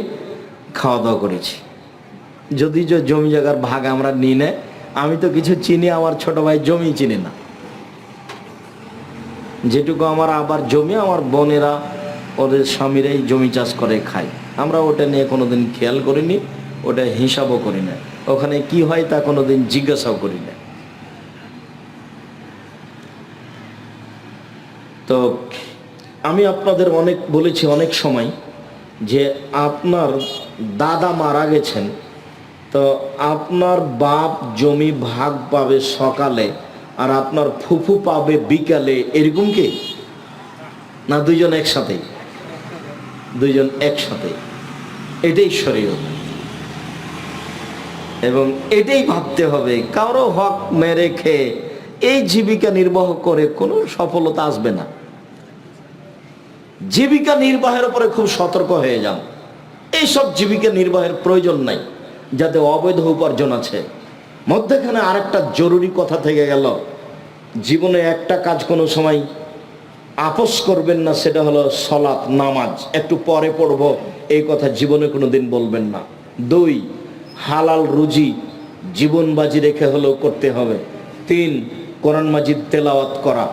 A: খাওয়া দাওয়া করেছি। যদি যে জমি জায়গার ভাগ আমরা নিই না, আমি তো কিছু চিনি, আমার ছোট ভাই জমি চিনি না। যেটুকু আমার আবার জমি, আমার বোনেরা ওদের স্বামীরাই জমি চাষ করে খায়, আমরা ওটা নিয়ে কোনোদিন খেয়াল করিনি, ওটা হিসাবও করি না, ওখানে কি হয় তা কোনোদিন জিজ্ঞাসাও করি না। তো আমি আপনাদের অনেক বলেছি অনেক সময় যে আপনার দাদা মারা গেছেন, তো আপনার বাপ জমি ভাগ পাবে সকালে আর আপনার ফুফু পাবে বিকালে, এরকম কি না? দুইজন একসাথে, দুইজন একসাথে, এটাই শরীয়ত। এবং এটাই ভাবতে হবে, কারো হক মেরে খেয়ে এই জীবিকা নির্বাহ করে কোনো সফলতা আসবে না। জীবিকা নির্বাহের উপরে খুব সতর্ক হয়ে যান। এইসব জীবিকা নির্বাহের প্রয়োজন নাই, যাতে অবৈধ উপার্জন আছে। মধ্যখানে আরেকটা জরুরি কথা থেকে গেল, জীবনে একটা কাজ কোনো সময় আপোষ করবেন না, সেটা হলো সলাত, নামাজ। একটু পরে পড়বো, এই কথা জীবনে কোনো দিন বলবেন না। 2, হালাল রুজি জীবন বাজি রেখে হলেও করতে হবে। 3 কোরআন মাজিদ তেলাওয়াত করা,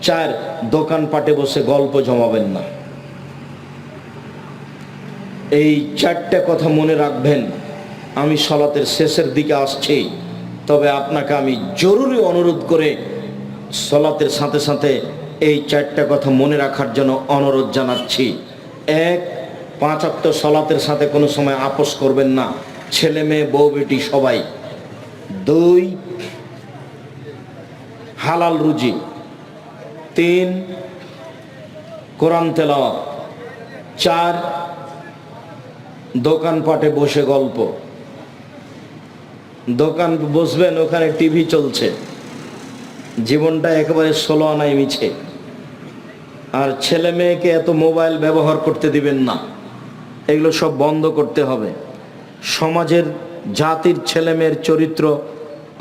A: 4 দোকানপাটে বসে গল্প জমাবেন না। এই 4টে কথা মনে রাখবেন। আমি সালাতের শেষের দিকে আসছি, তবে আপনাকে আমি জরুরি অনুরোধ করে সালাতের সাথে সাথে এই 4টে কথা মনে রাখার জন্য অনুরোধ জানাচ্ছি। 1, 5 ওয়াক্ত সালাতের সাথে কোনো সময় আপোষ করবেন না, ছেলে মেয়ে বউ বেটি সবাই। 2, হালাল রুজি। 3, কোরআন তেলাওয়াত। 4, দোকানপাটে বসে গল্প। দোকান বসবেন, ওখানে টিভি চলছে, জীবনটা একেবারে 16 আনায় মিছে। আর ছেলে মেয়েকে এত মোবাইল ব্যবহার করতে দিবেন না, এগুলো সব বন্ধ করতে হবে। সমাজের জাতির ছেলে মেয়ের চরিত্র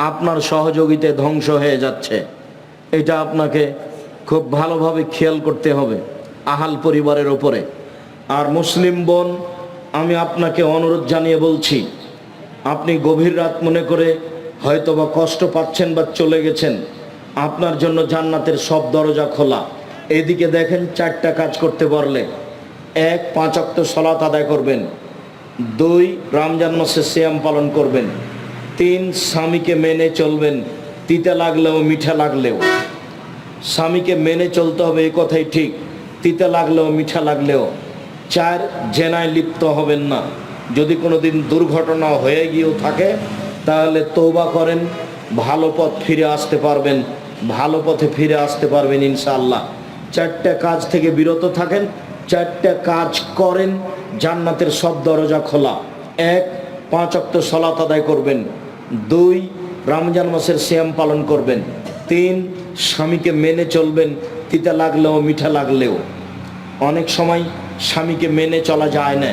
A: আপনার সহযোগিতায় ধ্বংস হয়ে যাচ্ছে, এটা আপনাকে খুব ভালোভাবে খেয়াল করতে হবে আহাল পরিবারের ওপরে। আর মুসলিম বোন, আমি আপনাকে অনুরোধ জানিয়ে বলছি, আপনি গভীর রাত মনে করে হয়তো বা কষ্ট পাচ্ছেন বা চলে গেছেন, আপনার জন্য জান্নাতের সব দরজা খোলা। এদিকে দেখেন 4টা কাজ করতে পারলে: 1, 5 ওয়াক্ত সালাত আদায় করবেন। 2, রমজান মাসে সিয়াম পালন করবেন। 3, স্বামীকে মেনে চলবেন, তিতা লাগলেও মিঠা লাগলেও। স্বামীকে মেনে চলতে হবে, এই কথাই ঠিক, তিতা লাগলেও মিঠা লাগলেও। 4, জেনায় লিপ্ত হবেন না। যদি কোনো দিন দুর্ঘটনা হয়ে গিয়েও থাকে তাহলে তওবা করেন, ভালো পথ ফিরে আসতে পারবেন, ভালো পথে ফিরে আসতে পারবেন ইনশাআল্লাহ। 4টা কাজ থেকে বিরত থাকেন, 4টা কাজ করেন, জান্নাতের সব দরজা খোলা। 1, 5 ওয়াক্ত সালাত আদায় করবেন। 2, রমজান মাসের সিয়াম পালন করবেন। 3, স্বামীকে মেনে চলবেন, তিতা লাগলেও মিঠা লাগলেও। অনেক সময় স্বামীকে মেনে চলা যায় না,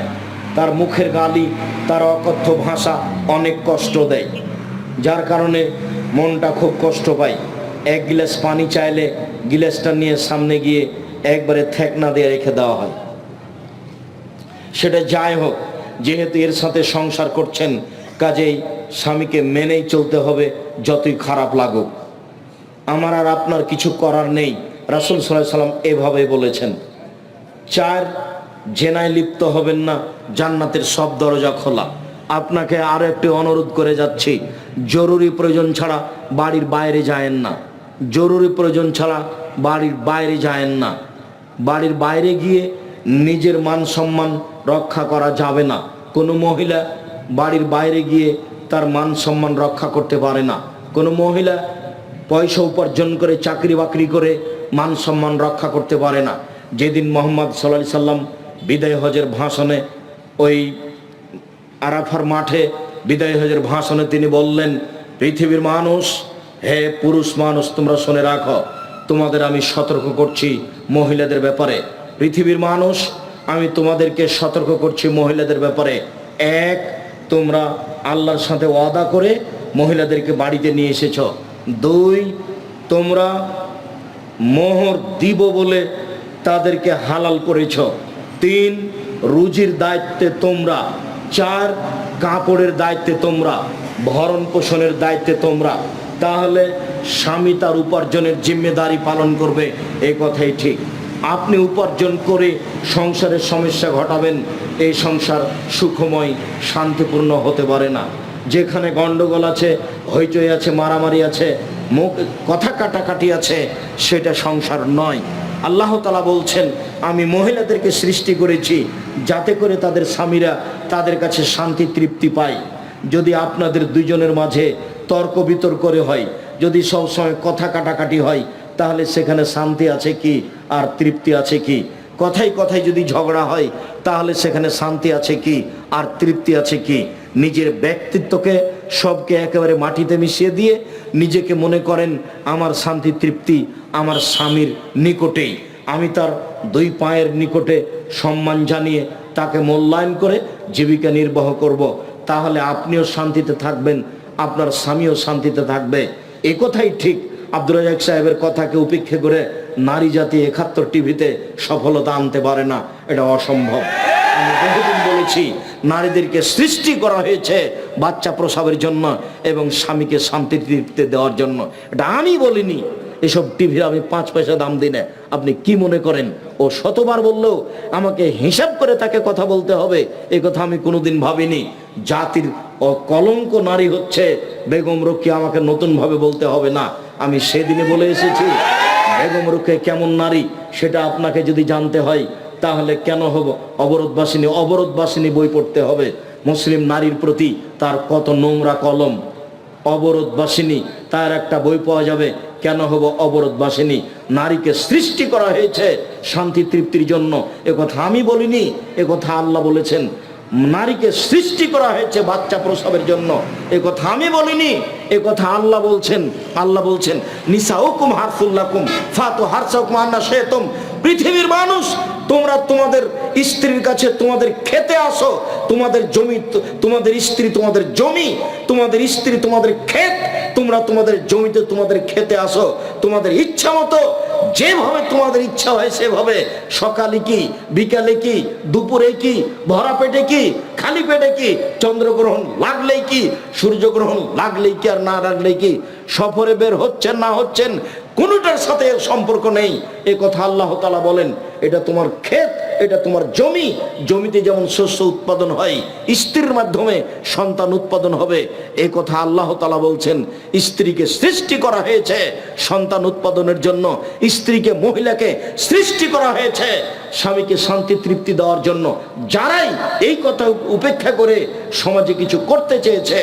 A: তার মুখের গালি, তার অকথ্য ভাষা অনেক কষ্ট দেয়, যার কারণে মনটা খুব কষ্ট পায়। 1 গ্লাস পানি চাইলে গ্লাসটা নিয়ে সামনে গিয়ে একবারে থেকনা দিয়ে রেখে দেওয়া হয়। সেটা যাই হোক, যেহেতু এর সাথে সংসার করছেন, কাজেই স্বামীকে মেনেই চলতে হবে, যতই খারাপ লাগুক। আমার আর আপনার কিছু করার নেই, রাসূল সাল্লাল্লাহু আলাইহি ওয়াসাল্লাম এভাবে বলেছেন। 4, জেনায় লিপ্ত হবেন না, জান্নাতের সব দরজা খোলা। আপনাকে আরো একটি অনুরোধ করে যাচ্ছি, জরুরি প্রয়োজন ছাড়া বাড়ির বাইরে যায়েন না। জরুরি প্রয়োজন ছাড়া বাড়ির বাইরে যায়েন না। বাড়ির বাইরে গিয়ে নিজের মান সম্মান রক্ষা করা যাবে না। কোনো মহিলা বাড়ির বাইরে গিয়ে তার মান সম্মান রক্ষা করতে পারে না। কোনো মহিলা পয়সা উপার্জন করে, চাকরি বাকরি করে মান সম্মান রক্ষা করতে পারে না। যেদিন মুহাম্মদ সাল্লাল্লাহু আলাইহি সাল্লাম বিদায় হজের ভাষণে, ওই আরাফার মাঠে বিদায় হজের ভাষণে তিনি বললেন, পৃথিবীর মানুষ, হে পুরুষ মানুষ, তোমরা শুনে রাখো, তোমাদের আমি সতর্ক করছি মহিলাদের ব্যাপারে। পৃথিবীর মানুষ, আমি তোমাদেরকে সতর্ক করছি মহিলাদের ব্যাপারে। 1, তোমরা আল্লাহর সাথে ওয়াদা করে মহিলাদেরকে বাড়িতে নিয়ে এসেছ। 2, তোমরা মোহর দিব বলে তাদেরকে হালাল করেছ। 3, রুজির দায়িত্বে তোমরা। 4, কাপড়ের দায়িত্বে তোমরা, ভরণ পোষণের দায়িত্বে তোমরা। তাহলে স্বামী তার উপার্জনের জিম্মেদারি পালন করবে, এই কথাই ঠিক। আপনি উপার্জন করে সংসারের সমস্যা ঘটাবেন, এই সংসার সুখময় শান্তিপূর্ণ হতে পারে না। যেখানে গন্ডগোল আছে, হইচই আছে, মারামারি আছে, মুখ কথা কাটাকাটি আছে, সেটা সংসার নয়। আল্লাহ তাআলা বলছেন, আমি মহিলাদেরকে সৃষ্টি করেছি যাতে করে তাদের স্বামীরা তাদের কাছে শান্তি তৃপ্তি পায়। যদি আপনাদের দুইজনের মাঝে তর্ক বিতর্ক হয়, যদি সবসময় কথা কাটাকাটি হয়, তাহলে সেখানে শান্তি আছে কি আর তৃপ্তি আছে কি? কথায় কথায় যদি ঝগড়া হয়, তাহলে সেখানে শান্তি আছে কি আর তৃপ্তি আছে কি? নিজের ব্যক্তিত্বকে সবকে একেবারে মাটিতে মিশিয়ে দিয়ে নিজেকে মনে করেন আমার শান্তি তৃপ্তি আমার স্বামীর নিকটেই, আমি তার 2 পায়ের নিকটে সম্মান জানিয়ে তাকে মূল্যায়ন করে জীবিকা নির্বাহ করব। তাহলে আপনিও শান্তিতে থাকবেন, আপনার স্বামীও শান্তিতে থাকবে। এই কথাই ঠিক। আব্দুর রাজ্জাক সাহেবের কথাকে উপেক্ষা করে নারী জাতি 71 টিভিতে সফলতা আনতে পারে না, এটা অসম্ভব। আমি বহুদিন বলেছি বলেছি নারীদেরকে সৃষ্টি করা হয়েছে বাচ্চা প্রসবের জন্য এবং স্বামীকে শান্তি তৃপ্তি দেওয়ার জন্য। এটা আমি বলিনি, এসব টিভির আমি 5 পয়সা দাম দিই না। আপনি কি মনে করেন ও শতবার বললেও আমাকে হিসাব করে তাকে কথা বলতে হবে, এই কথা আমি কোনোদিন ভাবিনি। জাতির কলঙ্ক নারী হচ্ছে বেগম রোকেয়া, আমাকে নতুন ভাবে বলতে হবে না। আমি সেদিনে বলে এসেছি বেগম রোকেয়া কেমন নারী সেটা আপনাকে যদি জানতে হয় তাহলে কেন হব অবরোধবাসিনী বই পড়তে হবে। মুসলিম নারীর প্রতি তার কত নোংরা কলম। অবরোধবাসিনী তার একটা বই পাওয়া যাবে। কেন হব অবরোধবাসিনী? নারীকে সৃষ্টি করা হয়েছে শান্তি তৃপ্তির জন্য, একথা আমি বলিনি, একথা আল্লাহ বলেছেন। নারীকে সৃষ্টি করা হয়েছে বাচ্চা প্রসবের জন্য, একথা আমি বলিনি, একথা আল্লাহ বলছেন। আল্লাহ বলছেন নিসাউকুম হারসুল্লাকুম ফাতু হারসাকুম আন্না শাইতুম। পৃথিবীর মানুষ, তোমরা তোমাদের স্ত্রীর কাছে তোমাদের খেতে আসো। তোমাদের জমি, তোমাদের স্ত্রী তোমাদের জমি, তোমাদের স্ত্রী তোমাদের ক্ষেত। তোমরা তোমাদের জমিতে তোমাদের খেতে আসো তোমাদের ইচ্ছা মতো, যেভাবে তোমাদের ইচ্ছা হয় সেভাবে। সকালে কি, বিকালে কি, দুপুরে কি, ভরা পেটে কি, খালি পেটে কি, চন্দ্রগ্রহণ লাগলেই কি, সূর্যগ্রহণ লাগলেই কি আর না লাগলেই কি, সফরে বের হচ্ছেন না হচ্ছেন কোনোটার সাথে এর সম্পর্ক নেই। এ কথা আল্লাহ তাআলা বলেন। এটা তোমার ক্ষেত, এটা তোমার জমি। জমিতে যেমন শস্য উৎপাদন হয়, স্ত্রীর মাধ্যমে সন্তান উৎপাদন হবে, এ কথা আল্লাহ তাআলা বলছেন। স্ত্রীকে সৃষ্টি করা হয়েছে সন্তান উৎপাদনের জন্য, স্ত্রীকে, মহিলাকে সৃষ্টি করা হয়েছে স্বামীকে শান্তি তৃপ্তি দেওয়ার জন্য। যারাই এই কথা উপেক্ষা করে সমাজে কিছু করতে চেয়েছে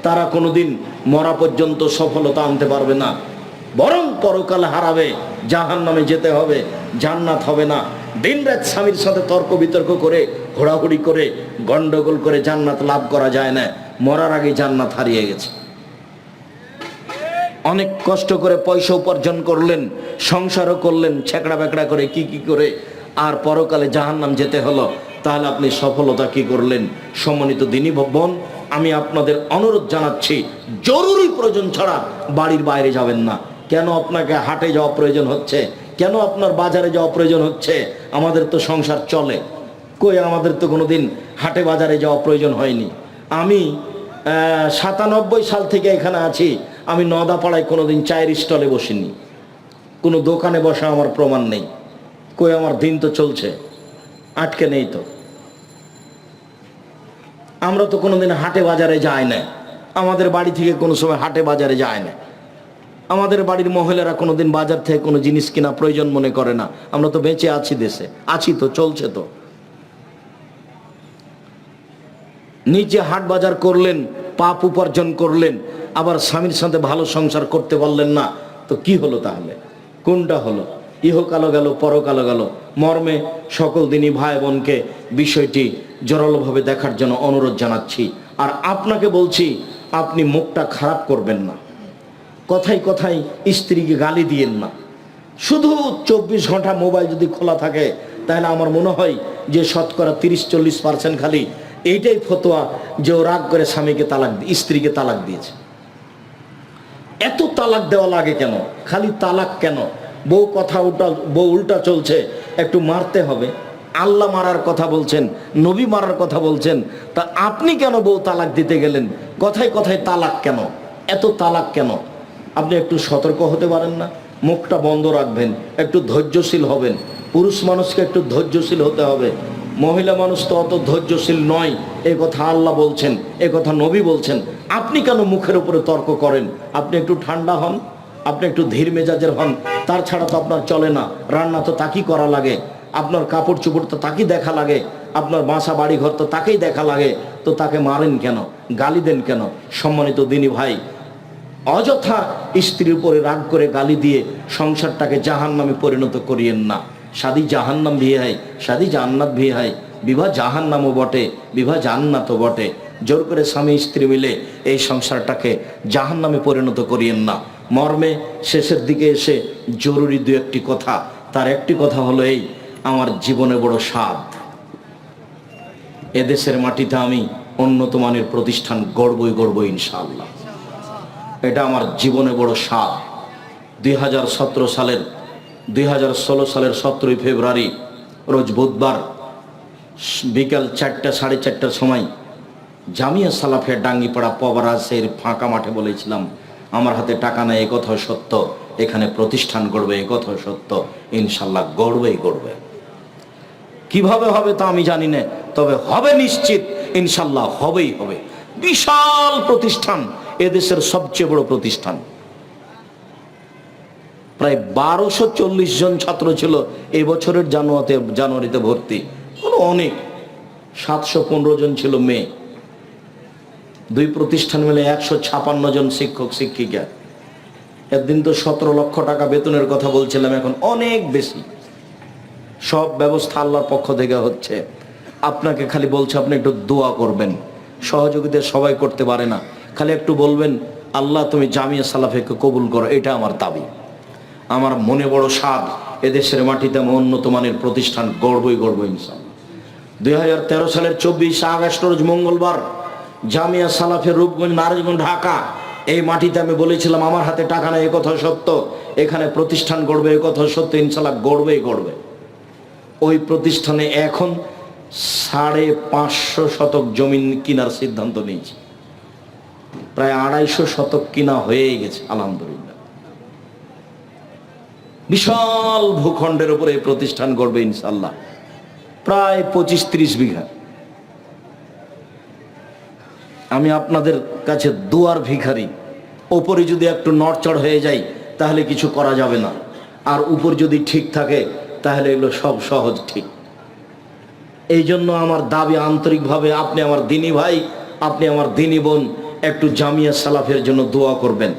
A: তারা কোনোদিন মরা পর্যন্ত সফলতা আনতে পারবে না, বরং পরকালে হারাবে, জাহান্নামে যেতে হবে, জান্নাত হবে না। দিনরাত স্বামীর সাথে তর্ক বিতর্ক করে, ঘোরাঘুরি করে, গন্ডগোল করে জান্নাত লাভ করা যায় না। মরার আগে জান্নাত হারিয়ে গেছে। অনেক কষ্ট করে পয়সা উপার্জন করলেন, সংসারও করলেন ছেঁকড়া বেকড়া করে, কি করে, আর পরকালে জাহান্নাম যেতে হলো, তাহলে আপনি সফলতা কি করলেন? সম্মানিত দিনী বোন, আমি আপনাদের অনুরোধ জানাচ্ছি, জরুরি প্রয়োজন ছাড়া বাড়ির বাইরে যাবেন না। কেন আপনাকে হাটে যাওয়া প্রয়োজন হচ্ছে? কেন আপনার বাজারে যাওয়া প্রয়োজন হচ্ছে? আমাদের তো সংসার চলে, কই আমাদের তো কোনোদিন হাটে বাজারে যাওয়া প্রয়োজন হয়নি। আমি 97 সাল থেকে এখানে আছি, আমি নদাপাড়ায় কোনোদিন চায়ের স্টলে বসিনি, কোনো দোকানে বসা আমার প্রমাণ নেই। কই আমার দিন তো চলছে, আটকে নেই তো। আমরা তো কোনোদিন হাটে বাজারে যাই না, আমাদের বাড়ি থেকে কোনো সময় হাটে বাজারে যায় না। আমাদের বাড়ির মহিলারা কোনোদিন বাজার থেকে কোনো জিনিস কিনা প্রয়োজন মনে করে না। আমরা তো বেঁচে আছি, দেশে আছি তো, চলছে তো। নিজে হাট বাজার করলেন, পাপ উপার্জন করলেন, আবার স্বামীর সাথে ভালো সংসার করতে পারলেন না, তো কি হলো তাহলে? কোনটা হলো? ইহকালো গেল, পরকালো গেল। মর্মে সকল দিনই ভাই বোনকে বিষয়টি জোরালোভাবে দেখার জন্য অনুরোধ জানাচ্ছি। আর আপনাকে বলছি, আপনি মুখটা খারাপ করবেন না, কথায় কথায় স্ত্রীকে গালি দিয়েন না। শুধু 24 ঘন্টা মোবাইল যদি খোলা থাকে তাহলে আমার মনে হয় যে শতকরা 30-40% খালি এইটাই ফতোয়া যে ও রাগ করে স্বামীকে তালাক, স্ত্রীকে তালাক দিয়েছে। এত তালাক দেওয়া লাগে কেন? খালি তালাক কেন? বউ উল্টা চলছে, একটু মারতে হবে। আল্লাহ মারার কথা বলছেন, নবী মারার কথা বলছেন, তা আপনি কেন বউ তালাক দিতে গেলেন? কথায় কথায় তালাক কেন? এত তালাক কেন? আপনি একটু সতর্ক হতে পারেন না? মুখটা বন্ধ রাখবেন, একটু ধৈর্যশীল হবেন। পুরুষ মানুষকে একটু ধৈর্যশীল হতে হবে, মহিলা মানুষ তো অত ধৈর্যশীল নয়, এ কথা আল্লাহ বলছেন, এ কথা নবী বলছেন। আপনি কেন মুখের উপরে তর্ক করেন? আপনি একটু ঠান্ডা হন, আপনি একটু ধীর মেজাজের হন। তার ছাড়া তো আপনার চলে না। রান্না তো তাকেই করা লাগে, আপনার কাপড় চোপড় তো তাকেই দেখা লাগে, আপনার বাসা বাড়ি ঘর তো তাকেই দেখা লাগে, তো তাকে মারেন কেন, গালি দেন কেন? সম্মানিত দিনী ভাই, অযথা স্ত্রীর উপরে রাগ করে গালি দিয়ে সংসারটাকে জাহান্নামে পরিণত করিয়েন না। শাদি জাহান্নাম বিয়ে হয়, শাদি জান্নাত বিয়ে হয়। বিবাহ জাহান্নামও বটে, বিবাহ জান্নাতও বটে। জোর করে স্বামী স্ত্রী মিলে এই সংসারটাকে জাহান্নামে পরিণত করিয়েন না। মর্মে শেষের দিকে এসে জরুরি দু একটি কথা। তার একটি কথা হলো এই, আমার জীবনে বড় স্বাদ, এদেশের মাটিতে আমি উন্নত মানের প্রতিষ্ঠান গড়বই ইনশাআল্লাহ। এটা আমার জীবনে বড় স্বাদ। 2016 সালের 17ই ফেব্রুয়ারি রোজ বুধবার বিকাল 4টা 4:30টার সময় জামিয়া সালাফিয়া ডাঙ্গিপাড়া পবরাজের ফাঁকা মাঠে বলেছিলাম, আমার হাতে টাকা নাই, এ কথা সত্য, এখানে প্রতিষ্ঠান গড়বে, এ কথা সত্য, ইনশাল্লাহ গড়বেই গড়বে। কিভাবে হবে তা আমি জানি না, তবে হবে নিশ্চিত, ইনশাল্লাহ হবেই হবে। বিশাল প্রতিষ্ঠান, এদেশের সবচেয়ে বড় প্রতিষ্ঠান। প্রায় 1240 জন ছাত্র ছিল এই বছরের জানুয়ারিতে ভর্তি। অনেক 715 জন ছিল মেয়ে। দুই প্রতিষ্ঠান মিলে 156 জন শিক্ষক শিক্ষিকা। একদিন তো 17 লক্ষ টাকা বেতনের কথা বলছিলাম, এখন অনেক বেশি। সব ব্যবস্থা আল্লাহর পক্ষ থেকে হচ্ছে। আপনাকে খালি বলছে আপনি একটু দোয়া করবেন। সহযোগিতা সবাই করতে পারে না, খালি একটু বলবেন আল্লাহ তুমি জামিয়া সালাফিয়াকে কবুল করো, এটা আমার দাবি। আমার মনে বড় স্বাদ, এদেশের মাটিতে আমি উন্নত মানের প্রতিষ্ঠান গড়বই গড়ব ইনশাআল্লাহ। 2013 সালের 24 আগস্ট রোজ মঙ্গলবার জামিয়া সালাফিয়া রূপগঞ্জ, নারায়ণগঞ্জ, ঢাকা, এই মাটিতে আমি বলেছিলাম আমার হাতে টাকা নেই, এ কথা সত্য, এখানে প্রতিষ্ঠান গড়বে, এ কথা সত্য, ইনশাআল্লাহ গড়বেই গড়বে। ওই প্রতিষ্ঠানে এখন 550 শতক জমি কেনার সিদ্ধান্ত নিয়েছি। প্রায় 250 শতক কিনা হয়েই গেছে আলহামদুলিল্লাহ। বিশাল ভূখণ্ডের উপরে এই প্রতিষ্ঠান গড়বে ইনশাআল্লাহ। প্রায় 25-30 বিঘা। আমি আপনাদের কাছে দুয়ার ভিখারি। ওপরে যদি একটু নড়চড় হয়ে যায় তাহলে কিছু করা যাবে না, আর উপর যদি ঠিক থাকে তাহলে এগুলো সব সহজ ঠিক। এই জন্য আমার দাবি আন্তরিকভাবে, আপনি আমার দিনী ভাই, আপনি আমার দিনী বোন, একটু জামিয়া সালাফিয়ার জন্য দোয়া করবেন।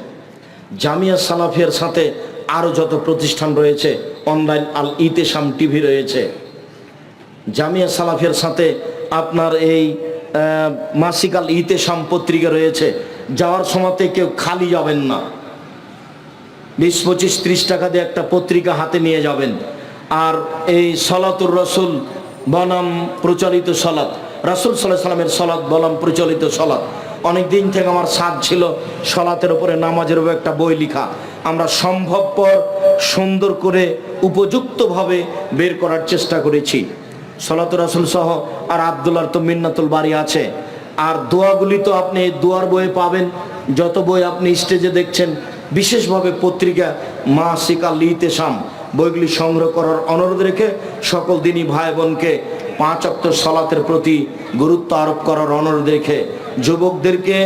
A: জামিয়া সালাফিয়ার সাথে আরও যত প্রতিষ্ঠান রয়েছে, অনলাইন আল ইতেশাম টিভি রয়েছে, জামিয়া সালাফিয়ার সাথে আপনার এই মাসিক আল ইতেশাম পত্রিকা রয়েছে। যাওয়ার সময়তে কেউ খালি যাবেন না, 20-25-30 টাকা দিয়ে একটা পত্রিকা হাতে নিয়ে যাবেন। আর এই সলাতুর রসুল বনাম প্রচলিত সলাত, রাসূল সাল্লাল্লাহু আলাইহি সাল্লামের সলাত বনাম প্রচলিত সলাত, অনেক দিন থেকে আমার সাধ ছিল সলাতের উপরে, নামাজের উপরে একটা বই লেখা। আমরা সম্ভবপর সুন্দর করে উপযুক্তভাবে বের করার চেষ্টা করেছি। সলাতুর রাসূল সহ আর আব্দুল্লাহর তো মিন্নাতুল বাড়ি আছে। আর দোয়াগুলি তো আপনি দোয়ার বইয়ে পাবেন। যত বই আপনি স্টেজে দেখছেন, বিশেষভাবে পত্রিকা মাসিক আল ইতেশাম, বইগুলি সংগ্রহ করার অনুরোধ রেখে সকল দিনী ভাই বোনকে 5 ওয়াক্ত সালাতের প্রতি গুরুত্ব আরোপ করার অনুরোধ রেখে যুবকদেরকে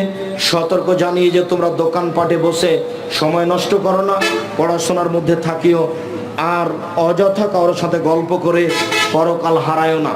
A: সতর্ক জানিয়ে যে তোমরা দোকানপাটে বসে সময় নষ্ট করো না, পড়াশোনার মধ্যে থাকিও, আর অযথা কারোর সাথে গল্প করে পরকাল হারায়ও না।